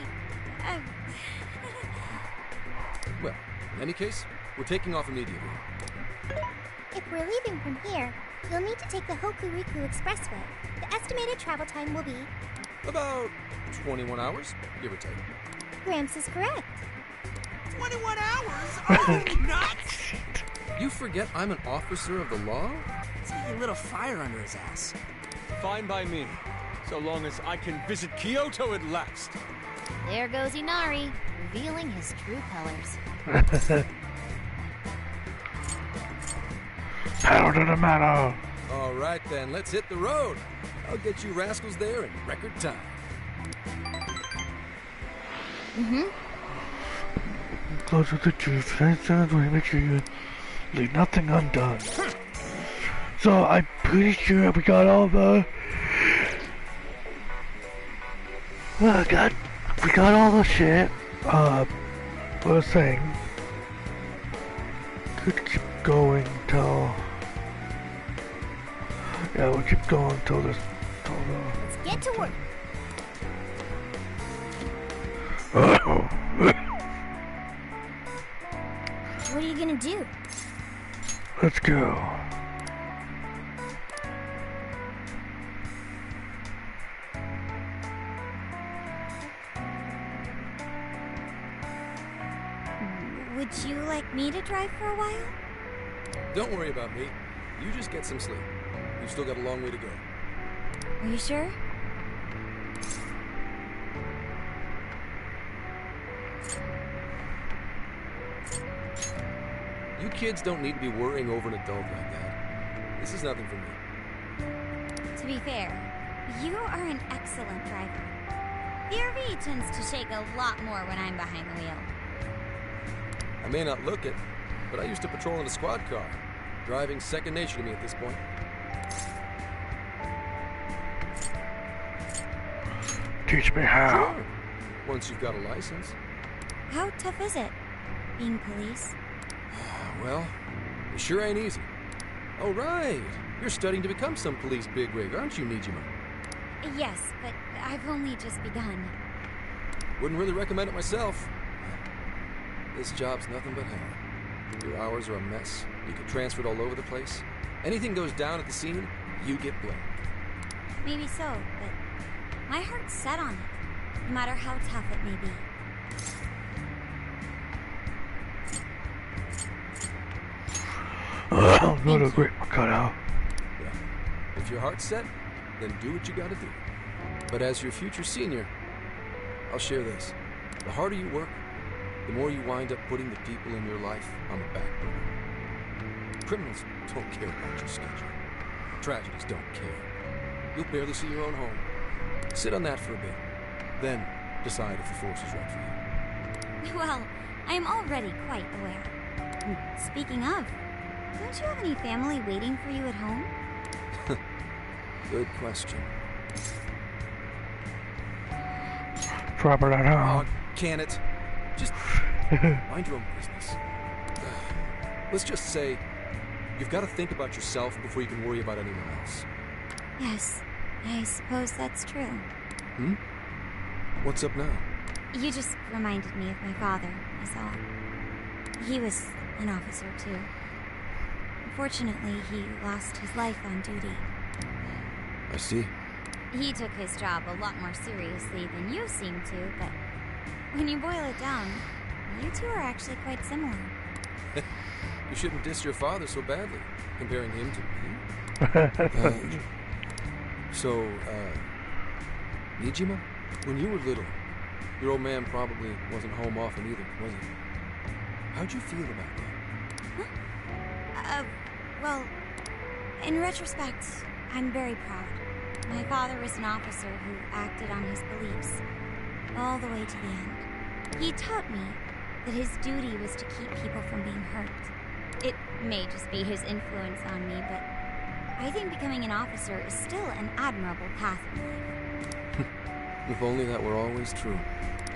Well, in any case, we're taking off immediately. If we're leaving from here, you'll need to take the Hokuriku Expressway. The estimated travel time will be... About 21 hours, give or take. Gramps is correct. 21 hours? Are you nuts? You forget I'm an officer of the law? See a little fire under his ass. Fine by me, so long as I can visit Kyoto at last. There goes Inari, revealing his true colors. Power to the metal. All right then, let's hit the road. I'll get you rascals there in record time. Close with the truth. Make sure you leave nothing undone. So I'm pretty sure we got all the... we got all the shit. First thing. Could keep going till... Yeah, we'll keep going till this... Let's get to work. What are you gonna do? Let's go. Would you like me to drive for a while? Don't worry about me. You just get some sleep. You've still got a long way to go. Are you sure? You kids don't need to be worrying over an adult like that. This is nothing for me. To be fair, you are an excellent driver. BRV tends to shake a lot more when I'm behind the wheel. I may not look it, but I used to patrol in a squad car. Driving's second nature to me at this point. Teach me how. Sure. Once you've got a license. How tough is it, being police? Well, it sure ain't easy. Oh, right. You're studying to become some police bigwig, aren't you, Nijima? Yes, but I've only just begun. Wouldn't really recommend it myself. This job's nothing but hell. Your hours are a mess. You get transferred all over the place. Anything goes down at the scene, you get blamed. Maybe so, but my heart's set on it, no matter how tough it may be. I'm gonna grip my cutout. Well, if your heart's set, then do what you gotta do. But as your future senior, I'll share this. The harder you work, the more you wind up putting the people in your life on the back burner. Criminals don't care about your schedule. Tragedies don't care. You'll barely see your own home. Sit on that for a bit. Then decide if the force is right for you. Well, I am already quite aware. Speaking of, don't you have any family waiting for you at home? Good question. Drop it at home. Oh, can it? Just mind your own business. Let's just say you've got to think about yourself before you can worry about anyone else. Yes, I suppose that's true. Hmm? What's up now? You just reminded me of my father, is all. He was an officer, too. Unfortunately, he lost his life on duty. I see. He took his job a lot more seriously than you seem to, but when you boil it down, you two are actually quite similar. You shouldn't diss your father so badly, comparing him to me. Nijima, when you were little, your old man probably wasn't home often either, was he? How'd you feel about that? Huh? Well, in retrospect, I'm very proud. My father was an officer who acted on his beliefs, all the way to the end. He taught me that his duty was to keep people from being hurt. It may just be his influence on me, but I think becoming an officer is still an admirable path in life. If only that were always true.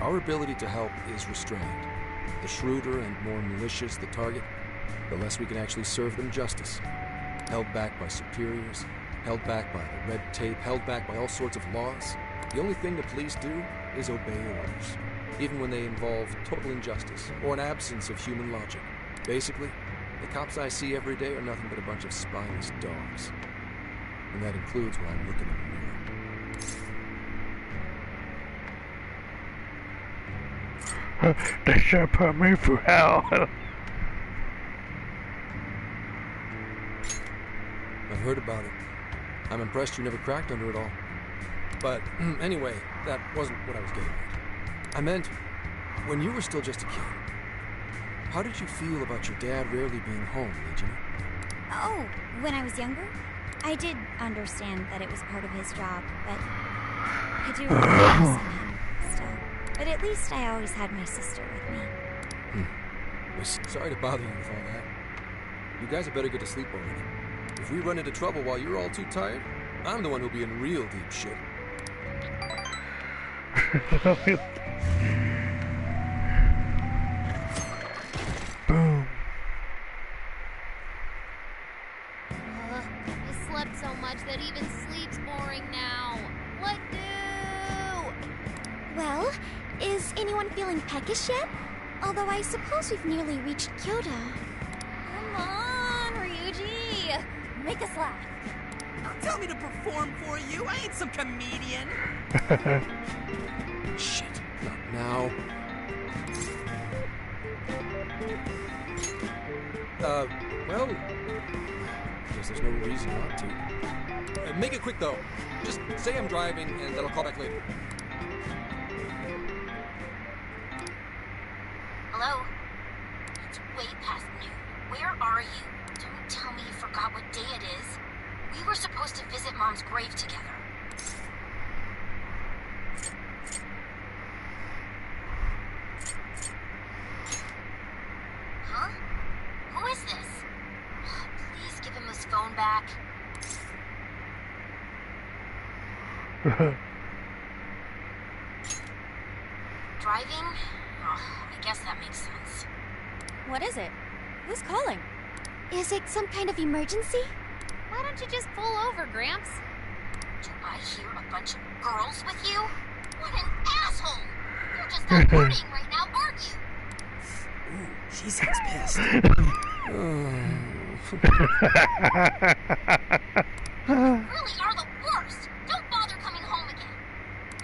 Our ability to help is restrained. The shrewder and more malicious the target, the less we can actually serve them justice. Held back by superiors, held back by the red tape, held back by all sorts of laws. The only thing the police do is obey orders, even when they involve total injustice or an absence of human logic. Basically, the cops I see every day are nothing but a bunch of spineless dogs. And that includes when I'm looking in the mirror. They sure put me through hell. I've heard about it. I'm impressed you never cracked under it all. But anyway, that wasn't what I was getting at. I meant, when you were still just a kid, how did you feel about your dad rarely being home, Legion? Oh, when I was younger? I did understand that it was part of his job, but I do remember missing him still. But at least I always had my sister with me. Sorry to bother you with all that. You guys had better get to sleep already. If we run into trouble while you're all too tired, I'm the one who'll be in real deep shit. Boom. I slept so much that even sleep's boring now. What do? Well, is anyone feeling peckish yet? Although I suppose we've nearly reached Kyoto. Come on, Ryuji! Make us laugh. Don't tell me to perform for you. I ain't some comedian. Shit, not now. Well, I guess there's no reason not to. Make it quick, though. Just say I'm driving, and then I'll call back later. Hello? It's way past noon. Where are you? Don't tell me you forgot what day it is. We were supposed to visit Mom's grave together. Huh? Who is this? Please give him his phone back. Driving? Oh, I guess that makes sense. What is it? Who's calling? Is it some kind of emergency? Why don't you just pull over, Gramps? Do I hear a bunch of girls with you? What an asshole! You're just not partying right now, aren't you? Ooh, she sounds pissed. You really are the worst! Don't bother coming home again.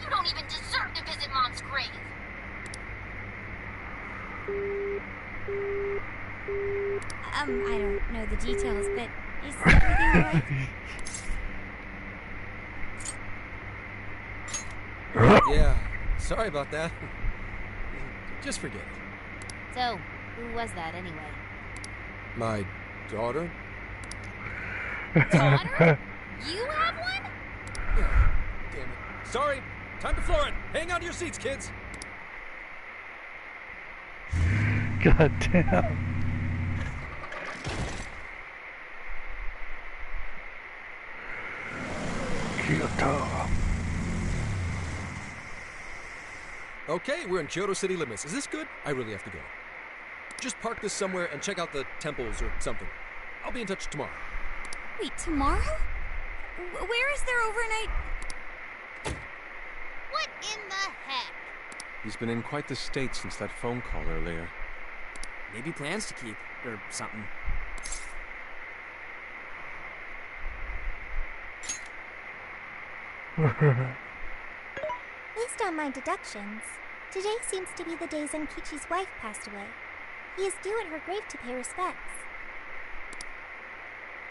You don't even deserve to visit Mom's grave. I don't know the details, but is everything alright? Yeah, sorry about that. Just forget it. So, who was that anyway? My daughter? Daughter? You have one? Yeah, damn it. Sorry, time to floor it. Hang on to your seats, kids. God damn. Kyoto. Okay, we're in Kyoto city limits. Is this good? I really have to go. Just park this somewhere and check out the temples or something. I'll be in touch tomorrow. Wait, tomorrow? Where is their overnight? What in the heck? He's been in quite the state since that phone call earlier. Maybe plans to keep, or something. Based on my deductions, today seems to be the day Zenkichi's wife passed away. He is due at her grave to pay respects.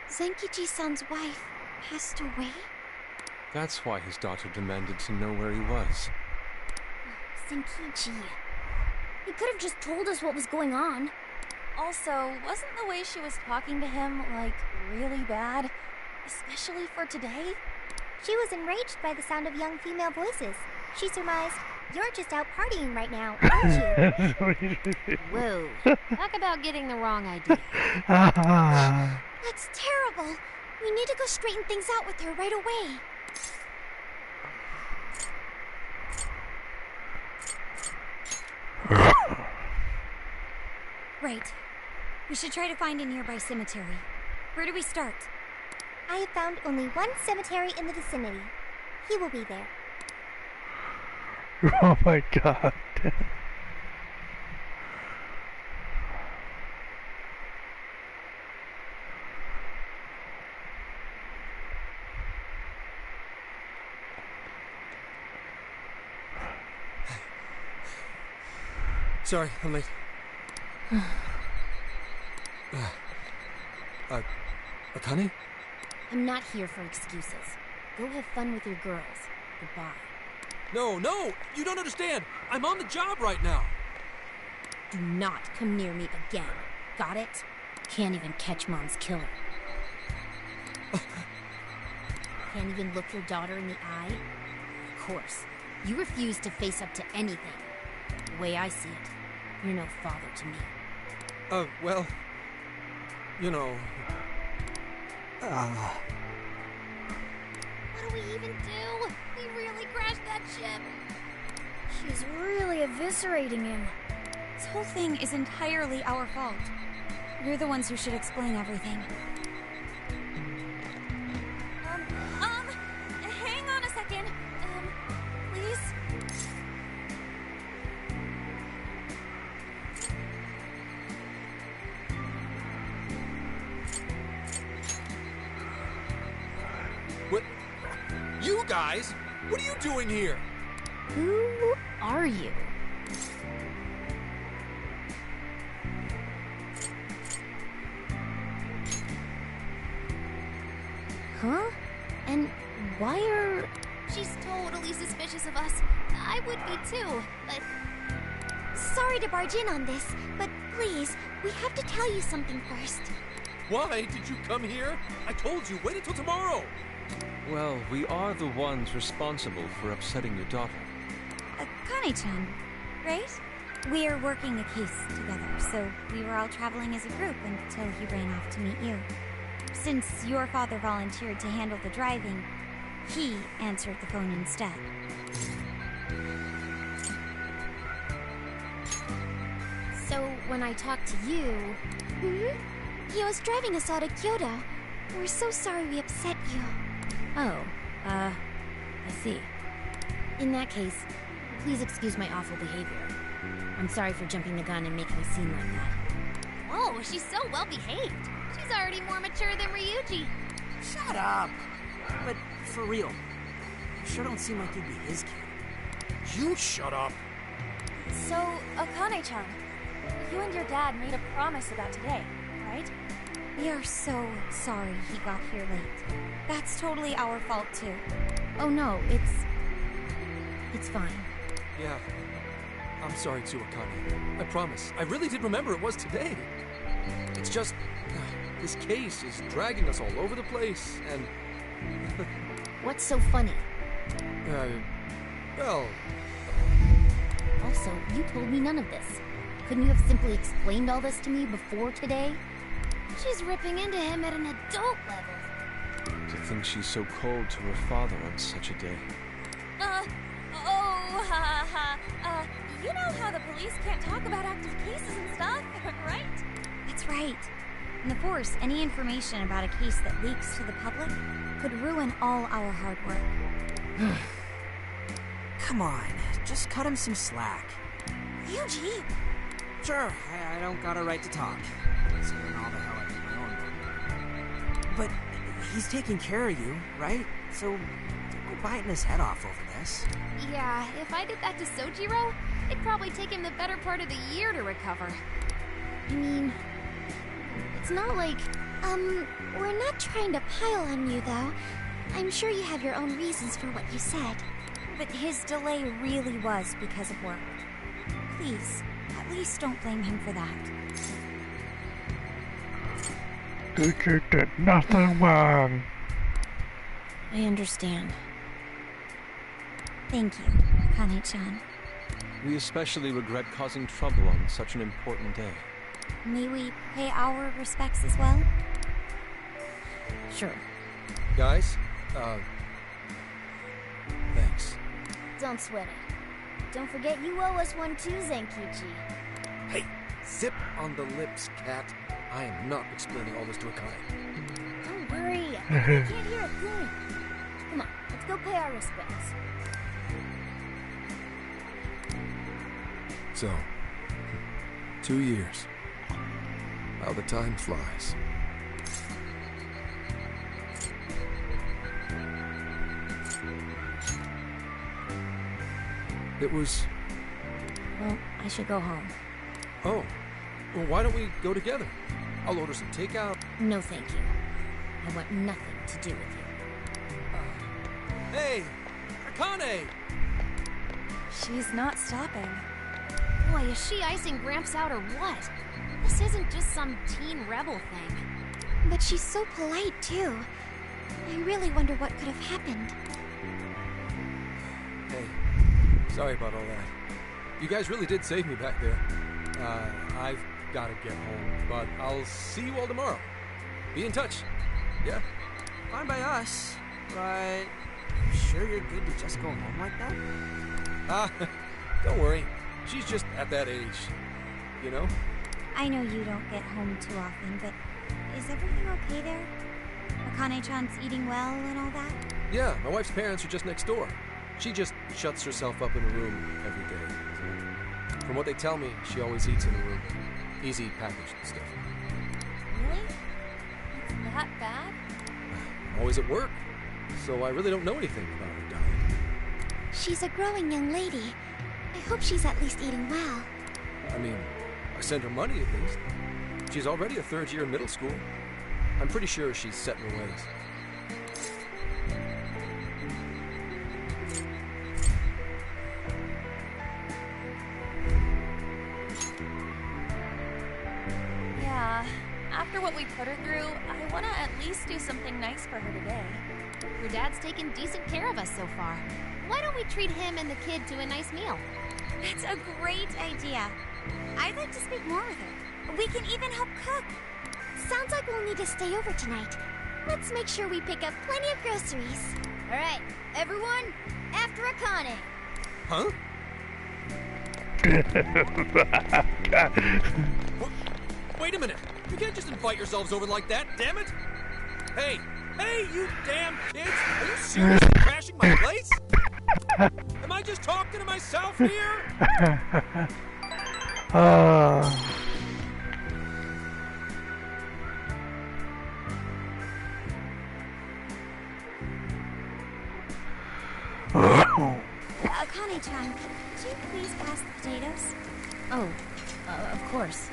Zenkichi-san's wife passed away? That's why his daughter demanded to know where he was. Zenkichi. He could have just told us what was going on. Also, wasn't the way she was talking to him, like, really bad? Especially for today? She was enraged by the sound of young female voices. She surmised, "You're just out partying right now, aren't you?" Whoa. Talk about getting the wrong idea. That's terrible. We need to go straighten things out with her right away. Right. We should try to find a nearby cemetery. Where do we start? I have found only one cemetery in the vicinity. He will be there. Oh my god. Sorry, I'm late. Akane? I'm not here for excuses. Go have fun with your girls. Goodbye. No, you don't understand. I'm on the job right now. Do not come near me again. Got it? Can't even catch Mom's killer. Can't even look your daughter in the eye? Of course. You refuse to face up to anything. The way I see it, you're no father to me. Well, you know... What do we even do? We really crashed that ship. She's really eviscerating him. This whole thing is entirely our fault. We're the ones who should explain everything. Hang on a second. Please? What? You guys? What are you doing here? Who are you? Huh? And why are... She's totally suspicious of us. I would be too, but... Sorry to barge in on this, but please, we have to tell you something first. Why did you come here? I told you, wait until tomorrow. Well, we are the ones responsible for upsetting your daughter. Akane-chan, right? We're working a case together, so we were all traveling as a group until he ran off to meet you. Since your father volunteered to handle the driving, he answered the phone instead. So, when I talked to you... He was driving us out of Kyoto. We're so sorry we upset you. Oh, I see. In that case, please excuse my awful behavior. I'm sorry for jumping the gun and making a scene like that. Whoa, she's so well behaved. She's already more mature than Ryuji. Shut up. But for real, you sure don't seem like you'd be his kid. You shut up. So, Akane-chan, you and your dad made a promise about today, right? We are so sorry he got here late. That's totally our fault, too. Oh no, it's fine. Yeah, I'm sorry too, Akane. I promise. I really did remember it was today. It's just... this case is dragging us all over the place, and... What's so funny? Well... Also, you told me none of this. Couldn't you have simply explained all this to me before today? She's ripping into him at an adult level. To think she's so cold to her father on such a day. You know how the police can't talk about active cases and stuff, right? That's right. And of course, any information about a case that leaks to the public could ruin all our hard work. Come on, just cut him some slack. Eugene! Sure, I don't got a right to talk. Considering all the hell I do my own work. But he's taking care of you, right? So don't go biting his head off over this. Yeah, if I did that to Sojiro, it'd probably take him the better part of the year to recover. I mean, it's not like... We're not trying to pile on you, though. I'm sure you have your own reasons for what you said. But his delay really was because of work. Please, at least don't blame him for that. You did nothing wrong. I understand. Thank you, Kane-chan. We especially regret causing trouble on such an important day. May we pay our respects as well? Sure. Guys, thanks. Don't sweat it. Don't forget you owe us one too, Zenkichi. Hey, zip on the lips, cat. I am not explaining all this to Akane. Don't worry, I can't hear a thing. Come on, let's go pay our respects. So, 2 years. How the time flies. It was... Well, I should go home. Oh, well, why don't we go together? I'll order some takeout. No, thank you. I want nothing to do with you. Hey, Akane! She's not stopping. Boy, is she icing Gramps out or what? This isn't just some teen rebel thing. But she's so polite, too. I really wonder what could have happened. Hey, sorry about all that. You guys really did save me back there. I've got to get home, but I'll see you all tomorrow. Be in touch. Yeah? Fine by us, but you sure you're good to just go home like that? Don't worry. She's just at that age, you know? I know you don't get home too often, but is everything okay there? Akane-chan's eating well and all that? Yeah, my wife's parents are just next door. She just shuts herself up in a room every day. From what they tell me, she always eats in a room. Easy packaged stuff. Really? It's that bad? I'm always at work, so I really don't know anything about her diet. She's a growing young lady. I hope she's at least eating well. I mean, I send her money at least. She's already a third year in middle school. I'm pretty sure she's set in her ways. Yeah, after what we put her through, I want to at least do something nice for her today. Your dad's taken decent care of us so far. Why don't we treat him and the kid to a nice meal? That's a great idea. I'd like to speak more with her. We can even help cook. Sounds like we'll need to stay over tonight. Let's make sure we pick up plenty of groceries. All right, everyone, after Akane. Huh? Wait a minute! You can't just invite yourselves over like that, damn it! Hey! Hey, you damn kids! Are you seriously crashing my place? Am I just talking to myself here? Akane-chan, could you please pass the potatoes? Oh, of course.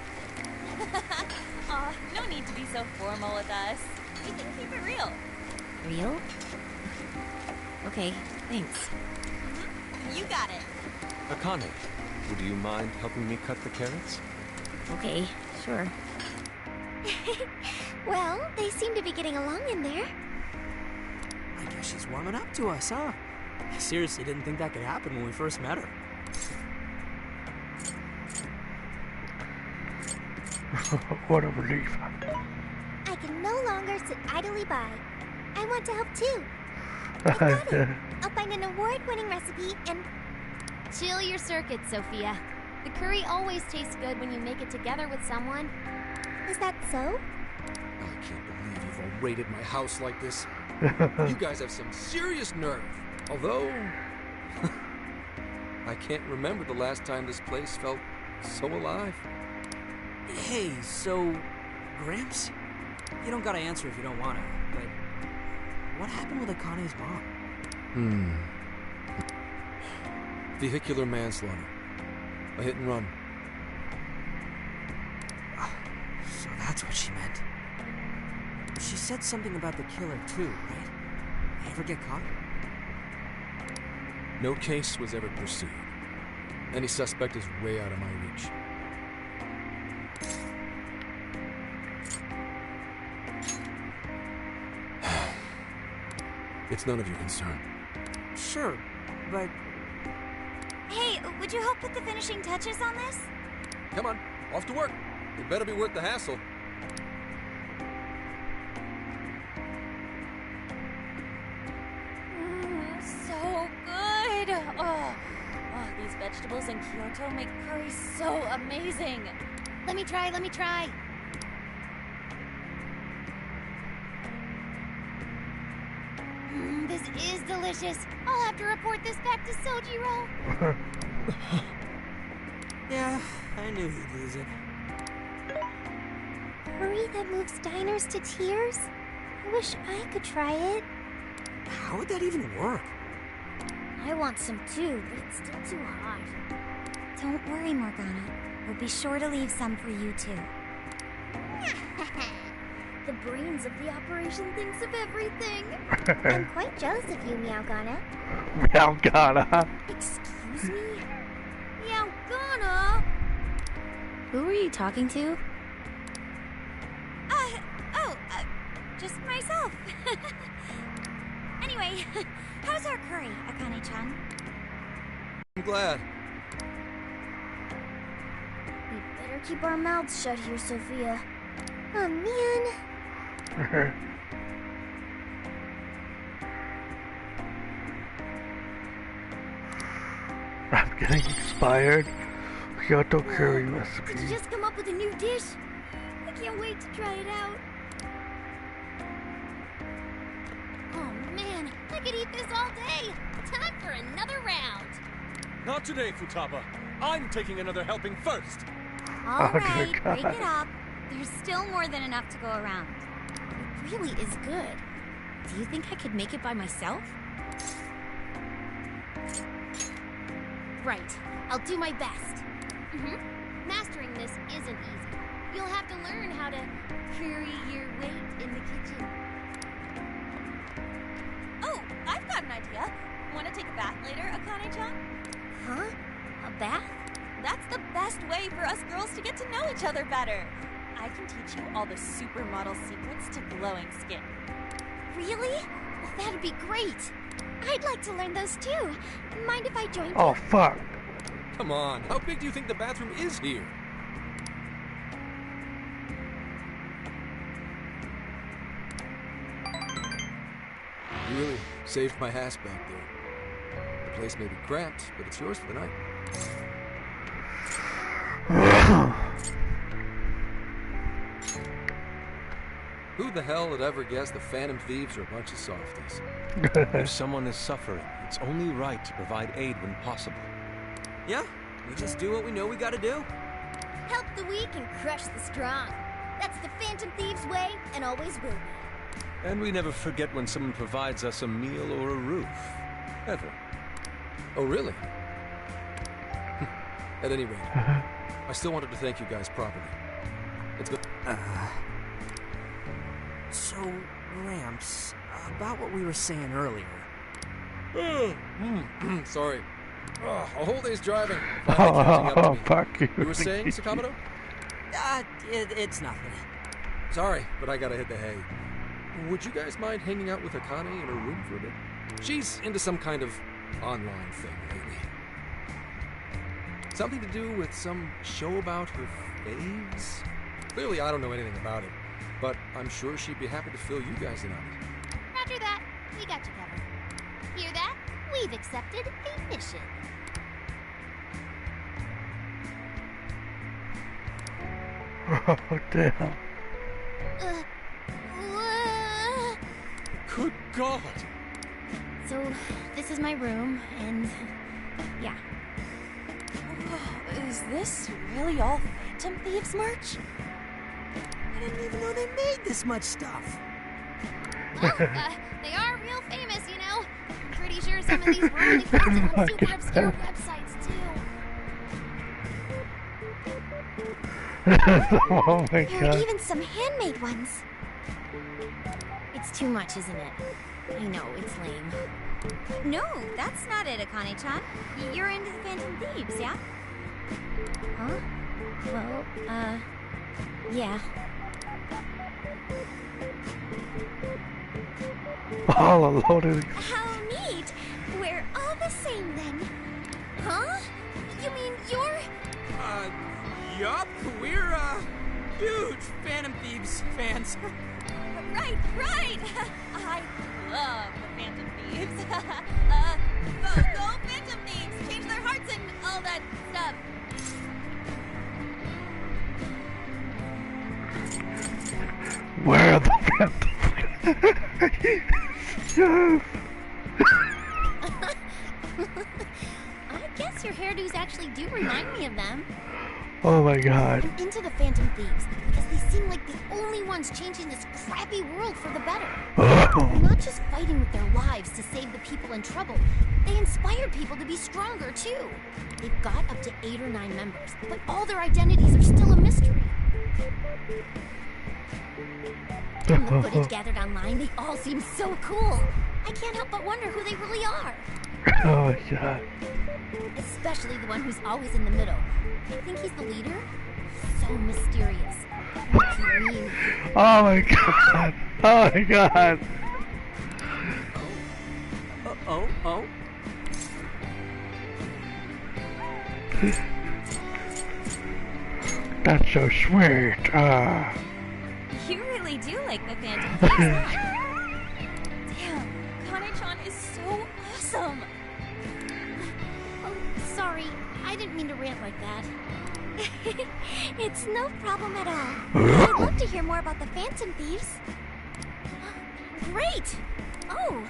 Aw, no need to be so formal with us. We can keep it real. Real? Okay, thanks. You got it. Akane, would you mind helping me cut the carrots? Okay, sure. Well, they seem to be getting along in there. I guess she's warming up to us, huh? I seriously didn't think that could happen when we first met her. What a relief. I can no longer sit idly by. I want to help too. I got it. I'll find an award-winning recipe and... Chill your circuits, Sophia. The curry always tastes good when you make it together with someone. Is that so? I can't believe you've all raided my house like this. You guys have some serious nerve. Although, I can't remember the last time this place felt so alive. Hey, so, Gramps? You don't gotta answer if you don't wanna, but what happened with Akane's mom? Vehicular manslaughter. A hit and run. So that's what she meant. She said something about the killer too, right? Ever get caught? No case was ever pursued. Any suspect is way out of my reach. It's none of your concern. Sure, but... Hey, would you help put the finishing touches on this? Come on, off to work. It better be worth the hassle. So good! Oh, these vegetables in Kyoto make curry so amazing. Let me try. This is delicious. I'll have to report this back to Sojiro. Yeah, I knew he'd lose it. Curry that moves diners to tears? I wish I could try it. How would that even work? I want some too, but it's still too hot. Don't worry, Morgana. We'll be sure to leave some for you too. The brains of the operation thinks of everything. I'm quite jealous of you, Meowgana. Meowgana. Excuse me? Meowgana? Who are you talking to? Just myself. Anyway, how's our curry, Akane-chan? I'm glad. We better keep our mouths shut here, Sophia. Oh, man. I'm getting expired. Kyoto curry recipe. Did you just come up with a new dish? I can't wait to try it out. Oh man, I could eat this all day. Time for another round. Not today, Futaba. I'm taking another helping first. All right, break it up. There's still more than enough to go around. It really is good. Do you think I could make it by myself? Right. I'll do my best. Mastering this isn't easy. You'll have to learn how to carry your weight in the kitchen. Oh, I've got an idea. Want to take a bath later, Akane-chan? Huh? A bath? That's the best way for us girls to get to know each other better. I can teach you all the supermodel secrets to glowing skin. Really? Well, that'd be great. I'd like to learn those too. Mind if I join you? Oh, fuck. Come on, how big do you think the bathroom is here? You really saved my ass back there. The place may be cramped, but it's yours for the night. Who the hell would ever guess the Phantom Thieves are a bunch of softies? If someone is suffering, it's only right to provide aid when possible. Yeah, we just do what we know we gotta do. Help the weak and crush the strong. That's the Phantom Thieves' way, and always will be. And we never forget when someone provides us a meal or a roof. Ever. Oh, really? At any rate, I still wanted to thank you guys properly. It's good. So, Gramps, about what we were saying earlier. Sorry. A whole day's driving. Finally catching up to me. Fuck you. You were saying, Sakamoto? It's nothing. Sorry, but I gotta hit the hay. Would you guys mind hanging out with Akane in her room for a bit? She's into some kind of online thing lately. Something to do with some show about her faves? Clearly, I don't know anything about it, but I'm sure she'd be happy to fill you guys in on it. Roger that. We got you covered. Hear that? We've accepted a mission. Oh, damn. Good God! So, this is my room, and yeah. Is this really all Phantom Thieves merch? I didn't even know they made this much stuff. Well, they are real famous, you know. I'm pretty sure some of these were only posted on super obscure websites, too. Oh my There god. are even some handmade ones. It's too much, isn't it? I know, it's lame. No, that's not it, Akane-chan. You're into the Phantom Thieves, yeah? Huh? Well, yeah. All alone. How neat! We're all the same then. Huh? You mean you're... Yup, we're, huge Phantom Thieves fans. Right! I love the Phantom Thieves. Go Phantom Thieves! Change their hearts and all that stuff. Where are the phantoms? I guess your hairdos actually do remind me of them. Oh my god. I'm into the Phantom Thieves because they seem like the only ones changing this crappy world for the better. They're not just fighting with their lives to save the people in trouble. They inspire people to be stronger, too. They've got up to 8 or 9 members, but all their identities are still a mystery. From the footage gathered online, they all seem so cool. I can't help but wonder who they really are. Oh my god. Especially the one who's always in the middle. I think he's the leader. So mysterious. What do you mean? Oh my god. Oh my god. Oh. That's so sweet. You really do like the Phantom Thieves. Damn, Kane-chan is so awesome. Oh, sorry. I didn't mean to rant like that. It's no problem at all. I'd love to hear more about the Phantom Thieves. Great! Oh,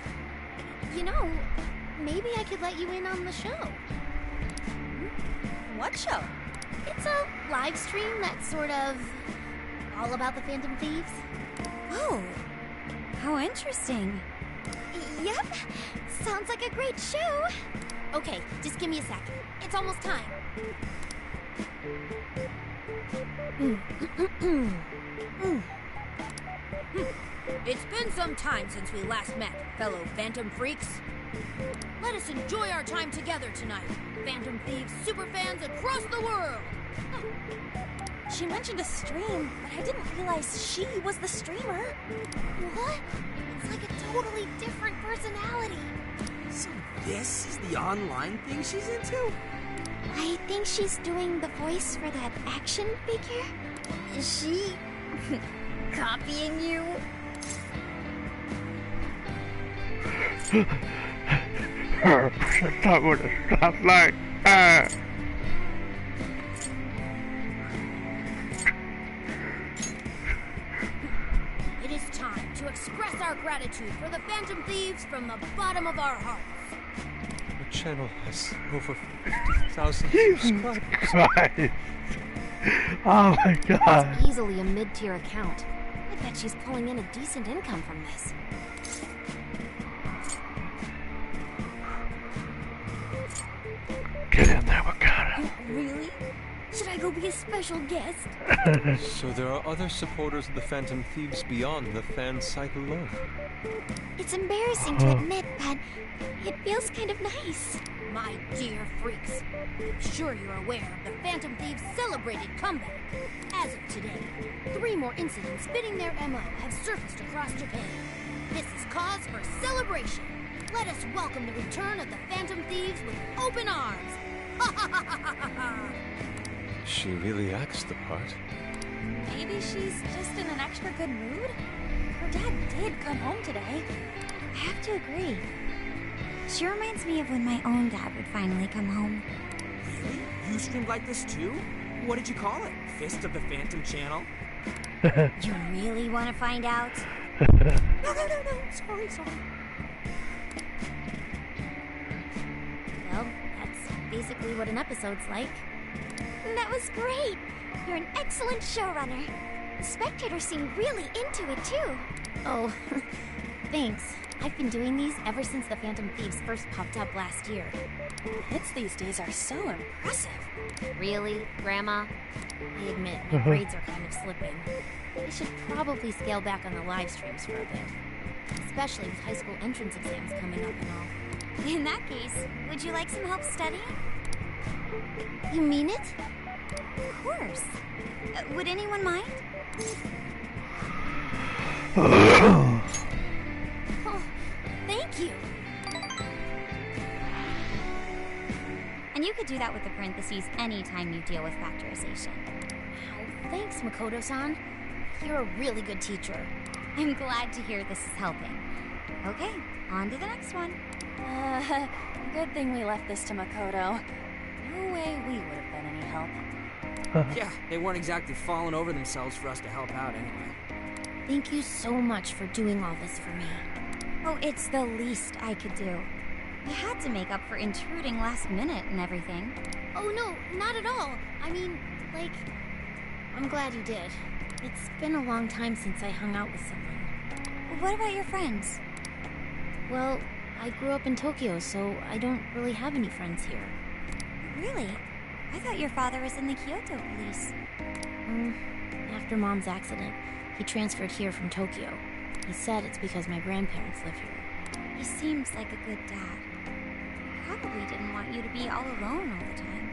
you know, maybe I could let you in on the show. What show? It's a live stream that's sort of all about the Phantom Thieves. Oh, how interesting. Yep, sounds like a great show. Okay, just give me a second. It's almost time. It's been some time since we last met, fellow Phantom Freaks. Let us enjoy our time together tonight, Phantom Thieves superfans across the world! She mentioned a stream, but I didn't realize she was the streamer. What? It's like a totally different personality. So this is the online thing she's into? I think she's doing the voice for that action figure. Is she copying you? It's not what it sounds like. It is time to express our gratitude for the Phantom Thieves from the bottom of our hearts. The channel has over 50,000 Jesus subscribers. Christ. Oh my god. That's easily a mid-tier account. I bet she's pulling in a decent income from this. Get in there, Wakana. Really? Should I go be a special guest? So there are other supporters of the Phantom Thieves beyond the fan site alone. It's embarrassing to admit, but it feels kind of nice. My dear freaks, I'm sure you're aware of the Phantom Thieves' celebrated comeback. As of today, 3 more incidents fitting their MO have surfaced across Japan. This is cause for celebration. Let us welcome the return of the Phantom Thieves with open arms. Ha ha ha ha ha ha! She really acts the part. Maybe she's just in an extra good mood? Her dad did come home today. I have to agree. She reminds me of when my own dad would finally come home. Really? You streamed like this too? What did you call it? Fist of the Phantom channel? You really want to find out? No. Sorry. Well, that's basically what an episode's like. That was great. You're an excellent showrunner. The spectators seem really into it, too. Oh, thanks. I've been doing these ever since the Phantom Thieves first popped up last year. Hits these days are so impressive. Really, Grandma? I admit, my grades are kind of slipping. I should probably scale back on the live streams for a bit. Especially with high school entrance exams coming up and all. In that case, would you like some help studying? You mean it? Of course. Would anyone mind? Oh, thank you. And you could do that with the parentheses anytime you deal with factorization. Oh, thanks, Makoto-san. You're a really good teacher. I'm glad to hear this is helping. Okay, on to the next one. Good thing we left this to Makoto. No way we would have been any help. Yeah, they weren't exactly falling over themselves for us to help out anyway. Thank you so much for doing all this for me. Oh, it's the least I could do. You had to make up for intruding last minute and everything. Oh, no, not at all. I mean, like, I'm glad you did. It's been a long time since I hung out with someone. What about your friends? Well, I grew up in Tokyo, so I don't really have any friends here. Really? I thought your father was in the Kyoto police. After Mom's accident, he transferred here from Tokyo. He said it's because my grandparents live here. He seems like a good dad. Probably didn't want you to be all alone all the time.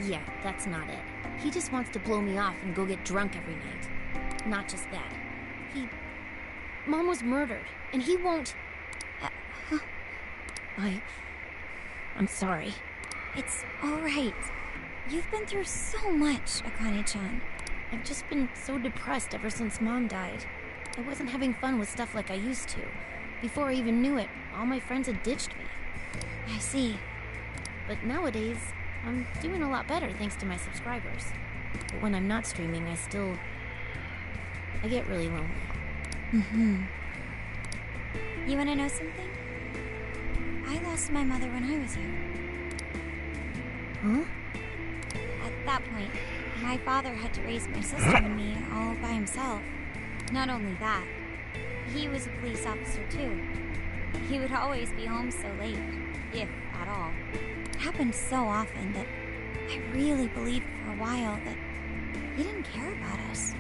Yeah, that's not it. He just wants to blow me off and go get drunk every night. Not just that. Mom was murdered, and he won't... I'm sorry. It's all right. You've been through so much, Akane-chan. I've just been so depressed ever since Mom died. I wasn't having fun with stuff like I used to. Before I even knew it, all my friends had ditched me. I see. But nowadays, I'm doing a lot better thanks to my subscribers. But when I'm not streaming, I get really lonely. You want to know something? I lost my mother when I was young. Huh? At that point, my father had to raise my sister and me all by himself. Not only that, he was a police officer too. He would always be home so late, if at all. It happened so often that I really believed for a while that he didn't care about us.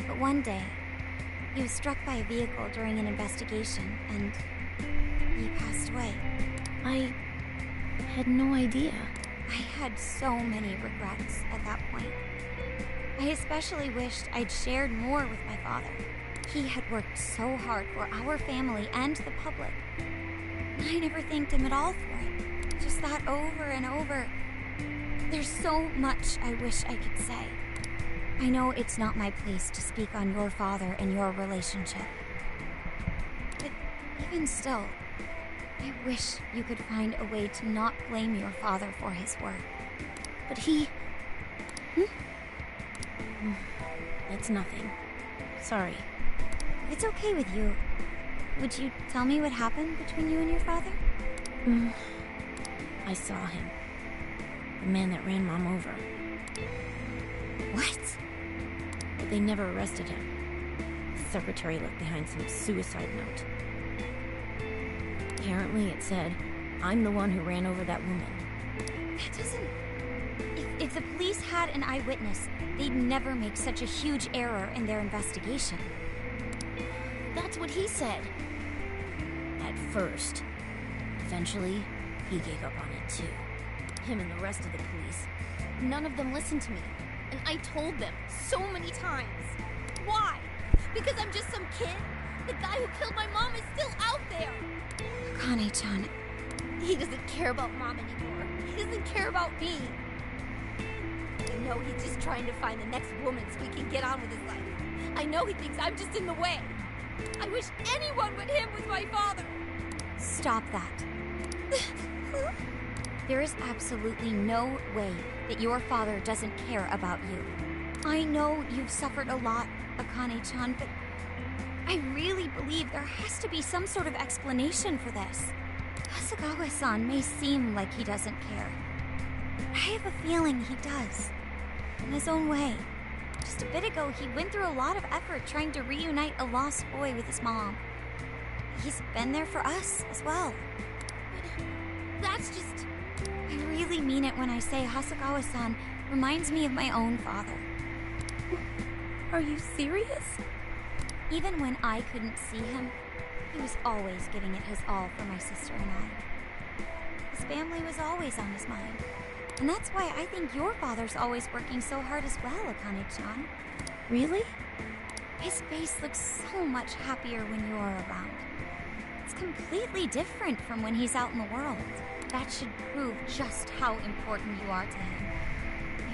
But one day, he was struck by a vehicle during an investigation, and he passed away. I had no idea. I had so many regrets at that point. I especially wished I'd shared more with my father. He had worked so hard for our family and the public. I never thanked him at all for it. Just thought over and over. There's so much I wish I could say. I know it's not my place to speak on your father and your relationship. But even still, I wish you could find a way to not blame your father for his work. But he... That's nothing. Sorry. It's okay with you. Would you tell me what happened between you and your father? I saw him. The man that ran Mom over. What? But they never arrested him. The secretary left behind some suicide note. Apparently it said, I'm the one who ran over that woman. That doesn't... If the police had an eyewitness, they'd never make such a huge error in their investigation. That's what he said. At first. Eventually, he gave up on it too. Him and the rest of the police. None of them listened to me. And I told them so many times. Why? Because I'm just some kid? The guy who killed my mom is still out there! Akane-chan... He doesn't care about Mom anymore. He doesn't care about me. I know he's just trying to find the next woman so he can get on with his life. I know he thinks I'm just in the way. I wish anyone but him was my father. Stop that. There is absolutely no way that your father doesn't care about you. I know you've suffered a lot, Akane-chan, but I really believe there has to be some sort of explanation for this. Hasegawa-san may seem like he doesn't care. I have a feeling he does. In his own way. Just a bit ago, he went through a lot of effort trying to reunite a lost boy with his mom. He's been there for us as well. That's just... I really mean it when I say Hasegawa-san reminds me of my own father. Are you serious? Even when I couldn't see him, he was always giving it his all for my sister and I. His family was always on his mind. And that's why I think your father's always working so hard as well, Akane-chan. Really? His face looks so much happier when you're around. It's completely different from when he's out in the world. That should prove just how important you are to him.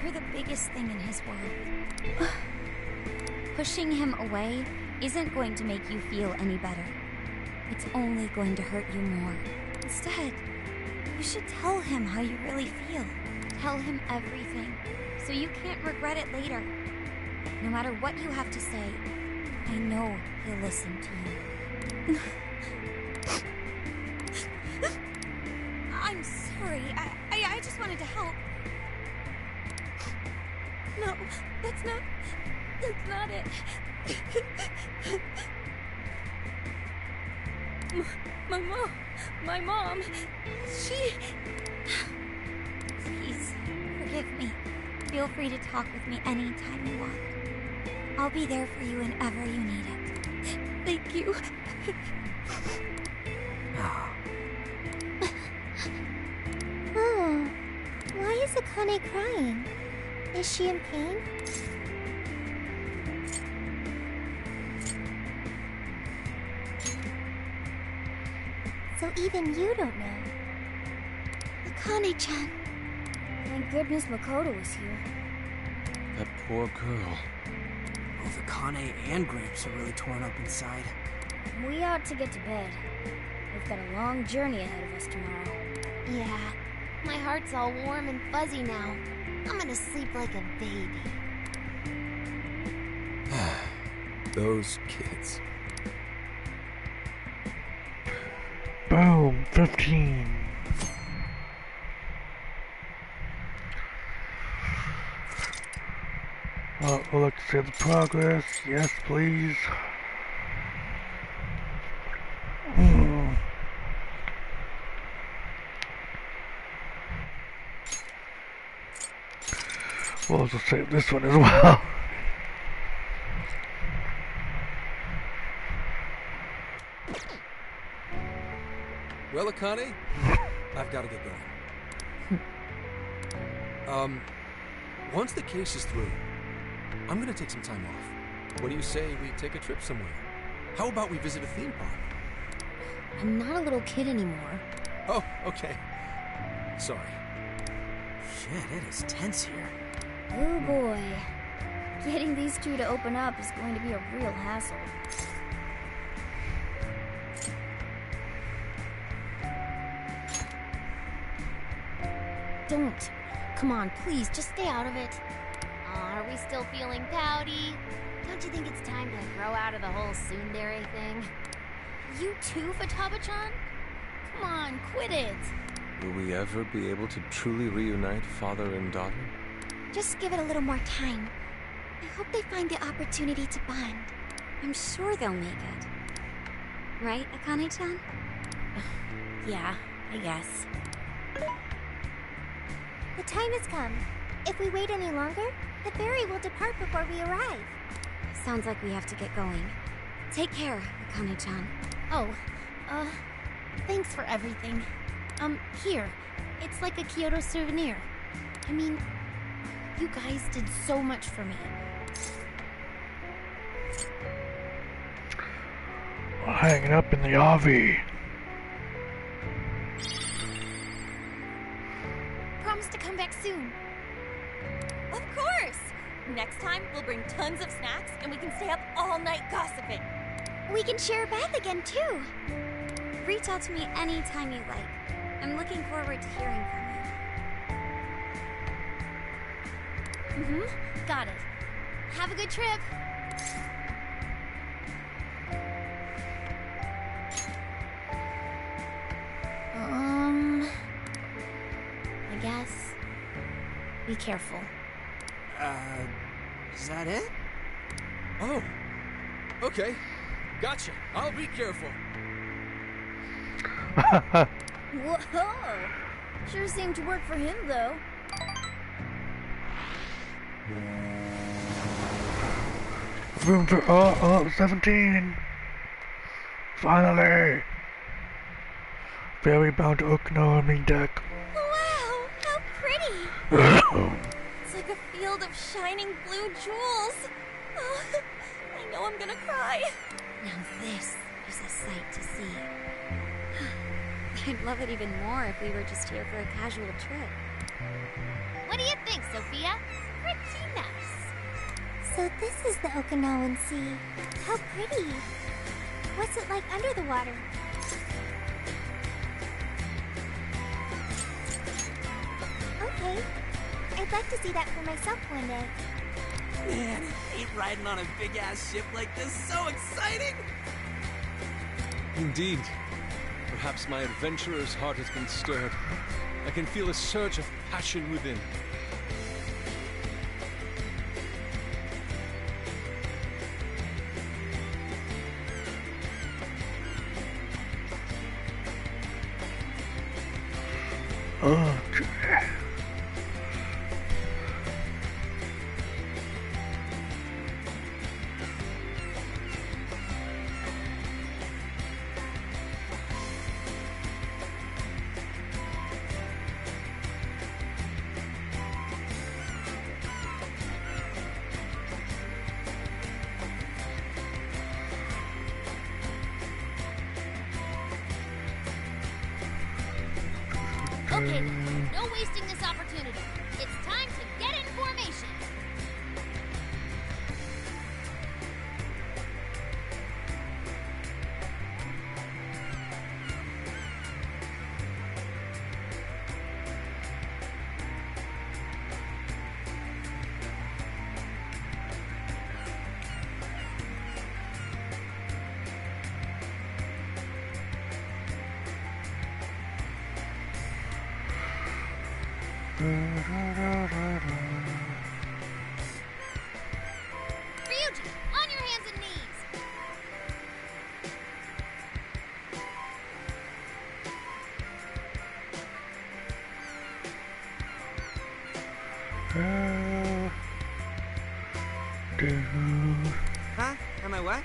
You're the biggest thing in his world. Pushing him away isn't going to make you feel any better. It's only going to hurt you more. Instead, you should tell him how you really feel. Tell him everything, so you can't regret it later. No matter what you have to say, I know he'll listen to you. I'm sorry. I just wanted to help. No, that's not it. My mom, she... Please, forgive me. Feel free to talk with me anytime you want. I'll be there for you whenever you need it. Thank you. Oh, why is Akane crying? Is she in pain? So even you don't know. Akane-chan. Thank goodness Makoto was here. That poor girl. Both Akane and Gramps are really torn up inside. We ought to get to bed. We've got a long journey ahead of us tomorrow. Yeah, my heart's all warm and fuzzy now. I'm gonna sleep like a baby. Those kids. Boom, 15. We'll look to see the progress. Yes, please. We'll also save this one as well. Well, Akane, I've got to get going. Once the case is through, I'm gonna take some time off. What do you say we take a trip somewhere? How about we visit a theme park? I'm not a little kid anymore. Oh, okay. Sorry. Shit, it is tense here. Oh boy. Getting these two to open up is going to be a real hassle. Don't. Come on, please, just stay out of it. Are we still feeling pouty? Don't you think it's time to grow out of the whole tsundere thing? You too, Futaba-chan? Come on, quit it. Will we ever be able to truly reunite father and daughter? Just give it a little more time. I hope they find the opportunity to bond. I'm sure they'll make it. Right, Akane-chan? Yeah, I guess. The time has come. If we wait any longer, the ferry will depart before we arrive. Sounds like we have to get going. Take care, Akane-chan. Oh, thanks for everything. Here. It's like a Kyoto souvenir. I mean, you guys did so much for me. Hanging up in the RV. Promise to come back soon. Of course! Next time, we'll bring tons of snacks and we can stay up all night gossiping. We can share a bath again, too. Reach out to me anytime you like. I'm looking forward to hearing from you. Got it. Have a good trip. I guess. Be careful. Is that it? Oh, okay. Gotcha. I'll be careful. Whoa! Sure seemed to work for him, though. Room for 17. Finally. Ferry bound to Okinawa main deck. Wow, how pretty! It's like a field of shining blue jewels. Oh, I know I'm gonna cry. Now this is a sight to see. I'd love it even more if we were just here for a casual trip. What do you think, Sophia? Pretty nice. So this is the Okinawan Sea. How pretty. What's it like under the water? Okay. I'd like to see that for myself one day. Man, ain't riding on a big-ass ship like this so exciting? Indeed. Perhaps my adventurer's heart has been stirred. I can feel a surge of passion within. Oh, Okay, then. No wasting this opportunity. It's time to get in formation. Ryuji, on your hands and knees. Huh? Am I what?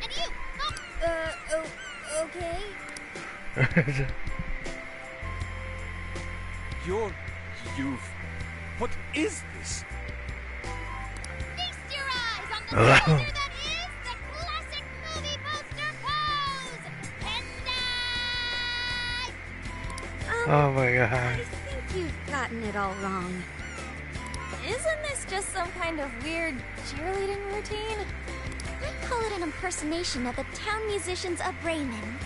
And you, What is this? Feast your eyes on the poster that is the classic movie poster pose! Pendai! Oh my god. I think you've gotten it all wrong. Isn't this just some kind of weird cheerleading routine? I call it an impersonation of the town musicians of Raymond.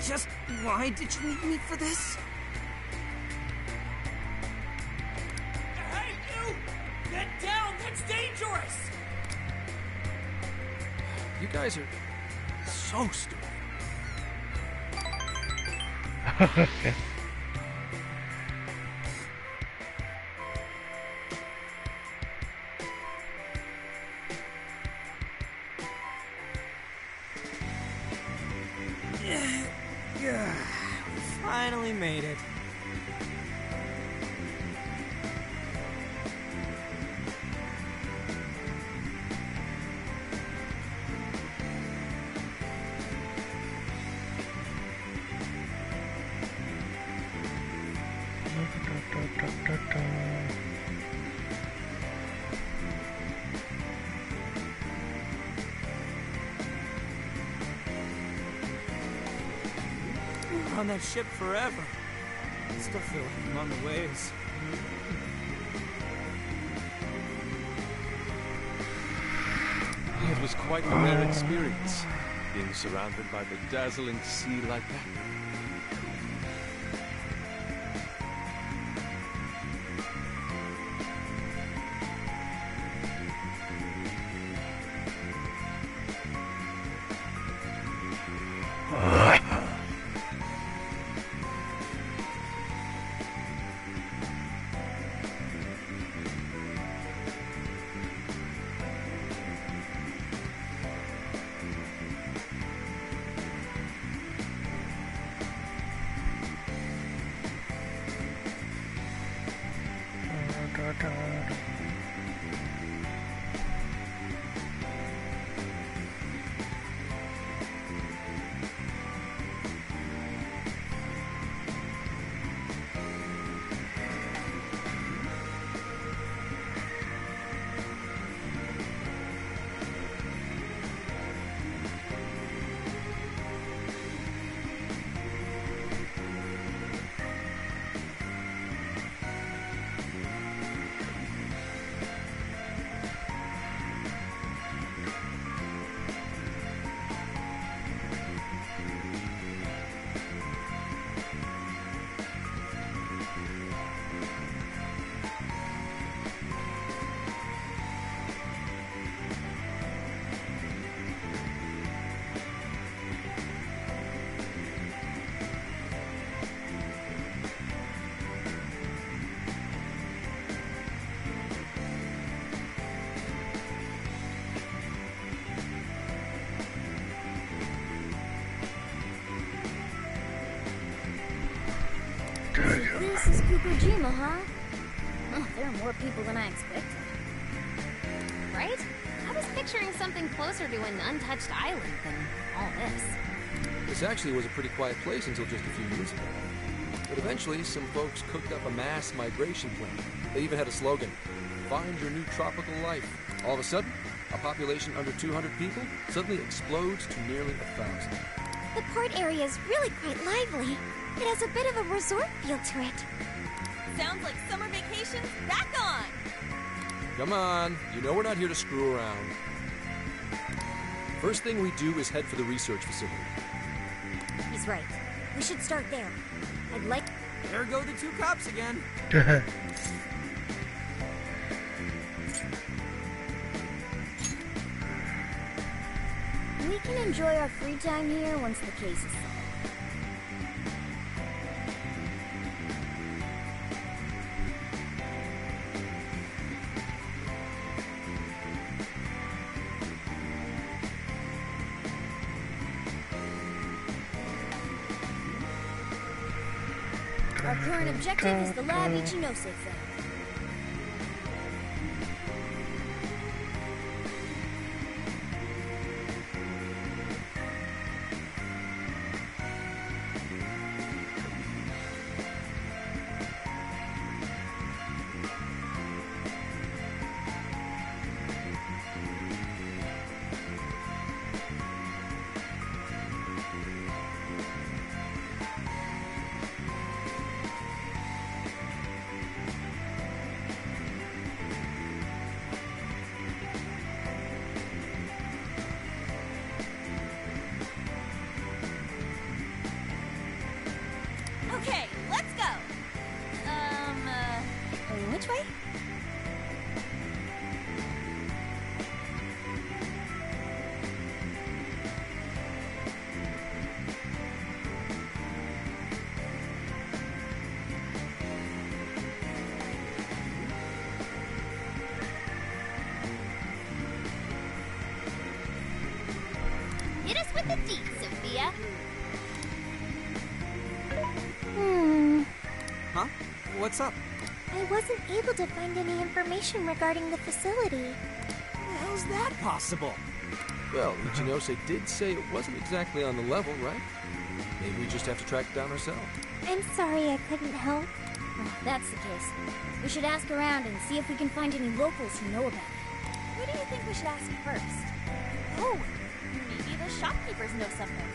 Just why did you need me for this? Hey, you! Get down! That's dangerous! You guys are so stupid. We finally made it. We're on that ship forever. I still feel like I'm on the waves. It was quite a rare experience, being surrounded by the dazzling sea like that. This is Kukujima, huh? Oh, there are more people than I expected. Right? I was picturing something closer to an untouched island than all this. This actually was a pretty quiet place until just a few years ago. But eventually, some folks cooked up a mass migration plan. They even had a slogan, "Find your new tropical life." All of a sudden, A population under 200 people suddenly explodes to nearly 1,000. The port area is really quite lively. It has a bit of a resort feel to it. Sounds like summer vacation's back on! Come on, you know we're not here to screw around. First thing we do is head for the research facility. He's right. We should start there. I'd like... There go the two cops again. We can enjoy our free time here once the case is solved. Our current objective is the lab Ichinose found. Okay, let's go! Which way? Hit us with the deed, Sophia. Huh? What's up? I wasn't able to find any information regarding the facility. How's that possible? Well, Ichinose did say it wasn't exactly on the level, right? Maybe we just have to track it down ourselves. I'm sorry I couldn't help. Oh, that's the case. We should ask around and see if we can find any locals who know about it. Who do you think we should ask first? Oh, maybe the shopkeepers know something.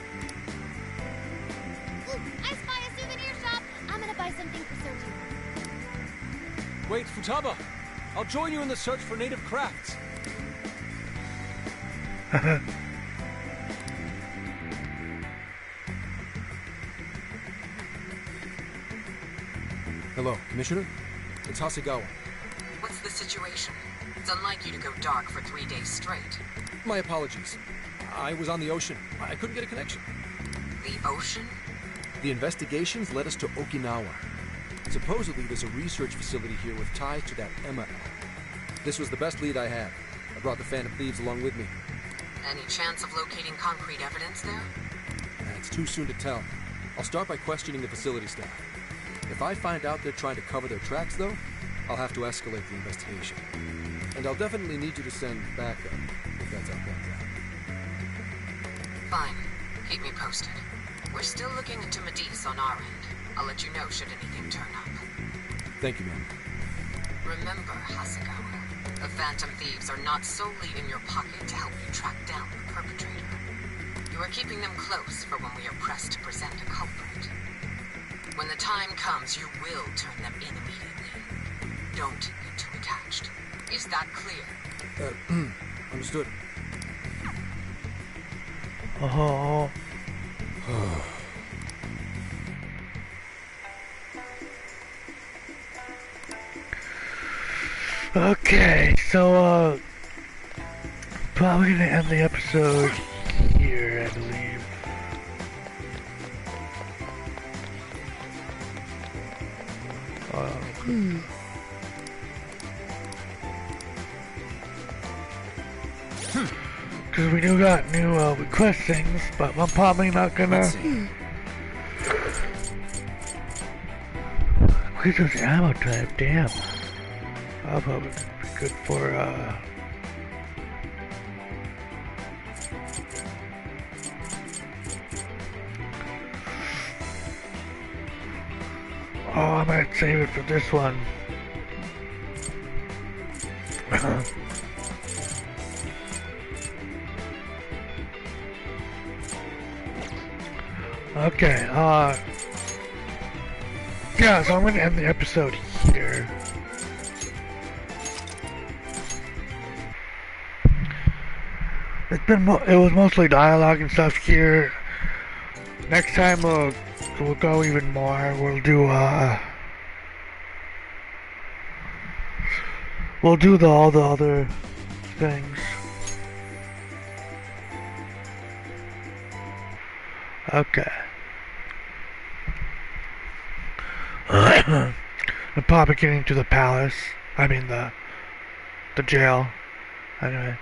Ooh, I spy a souvenir shop! I'm gonna buy something for Sergio. Wait, Futaba! I'll join you in the search for native crafts. Hello, Commissioner? It's Hasegawa. What's the situation? It's unlike you to go dark for 3 days straight. My apologies. I was on the ocean. I couldn't get a connection. The ocean? The investigations led us to Okinawa. Supposedly, there's a research facility here with ties to that Emma elf. This was the best lead I had. I brought the Phantom Thieves along with me. Any chance of locating concrete evidence there? It's too soon to tell. I'll start by questioning the facility staff. If I find out they're trying to cover their tracks, though, I'll have to escalate the investigation. And I'll definitely need you to send backup, if that's how it pans out. Fine. Keep me posted. We're still looking into Medice on our end. I'll let you know should anything turn up. Thank you, ma'am. Remember, Hasegawa, the Phantom Thieves are not solely in your pocket to help you track down the perpetrator. You are keeping them close for when we are pressed to present a culprit. When the time comes, you will turn them in immediately. Don't get too attached. Is that clear? Understood. Oh. Okay, so, probably gonna end the episode here, I believe. Because we do got new request things, but I'm probably not gonna. Where's those ammo type? Damn. I'll probably be good for oh, I might save it for this one. Okay, yeah, so I'm gonna end the episode here. It was mostly dialogue and stuff here. Next time we'll go even more. We'll do all the other things. Okay. I'm probably getting to the palace. I mean the jail. Anyway.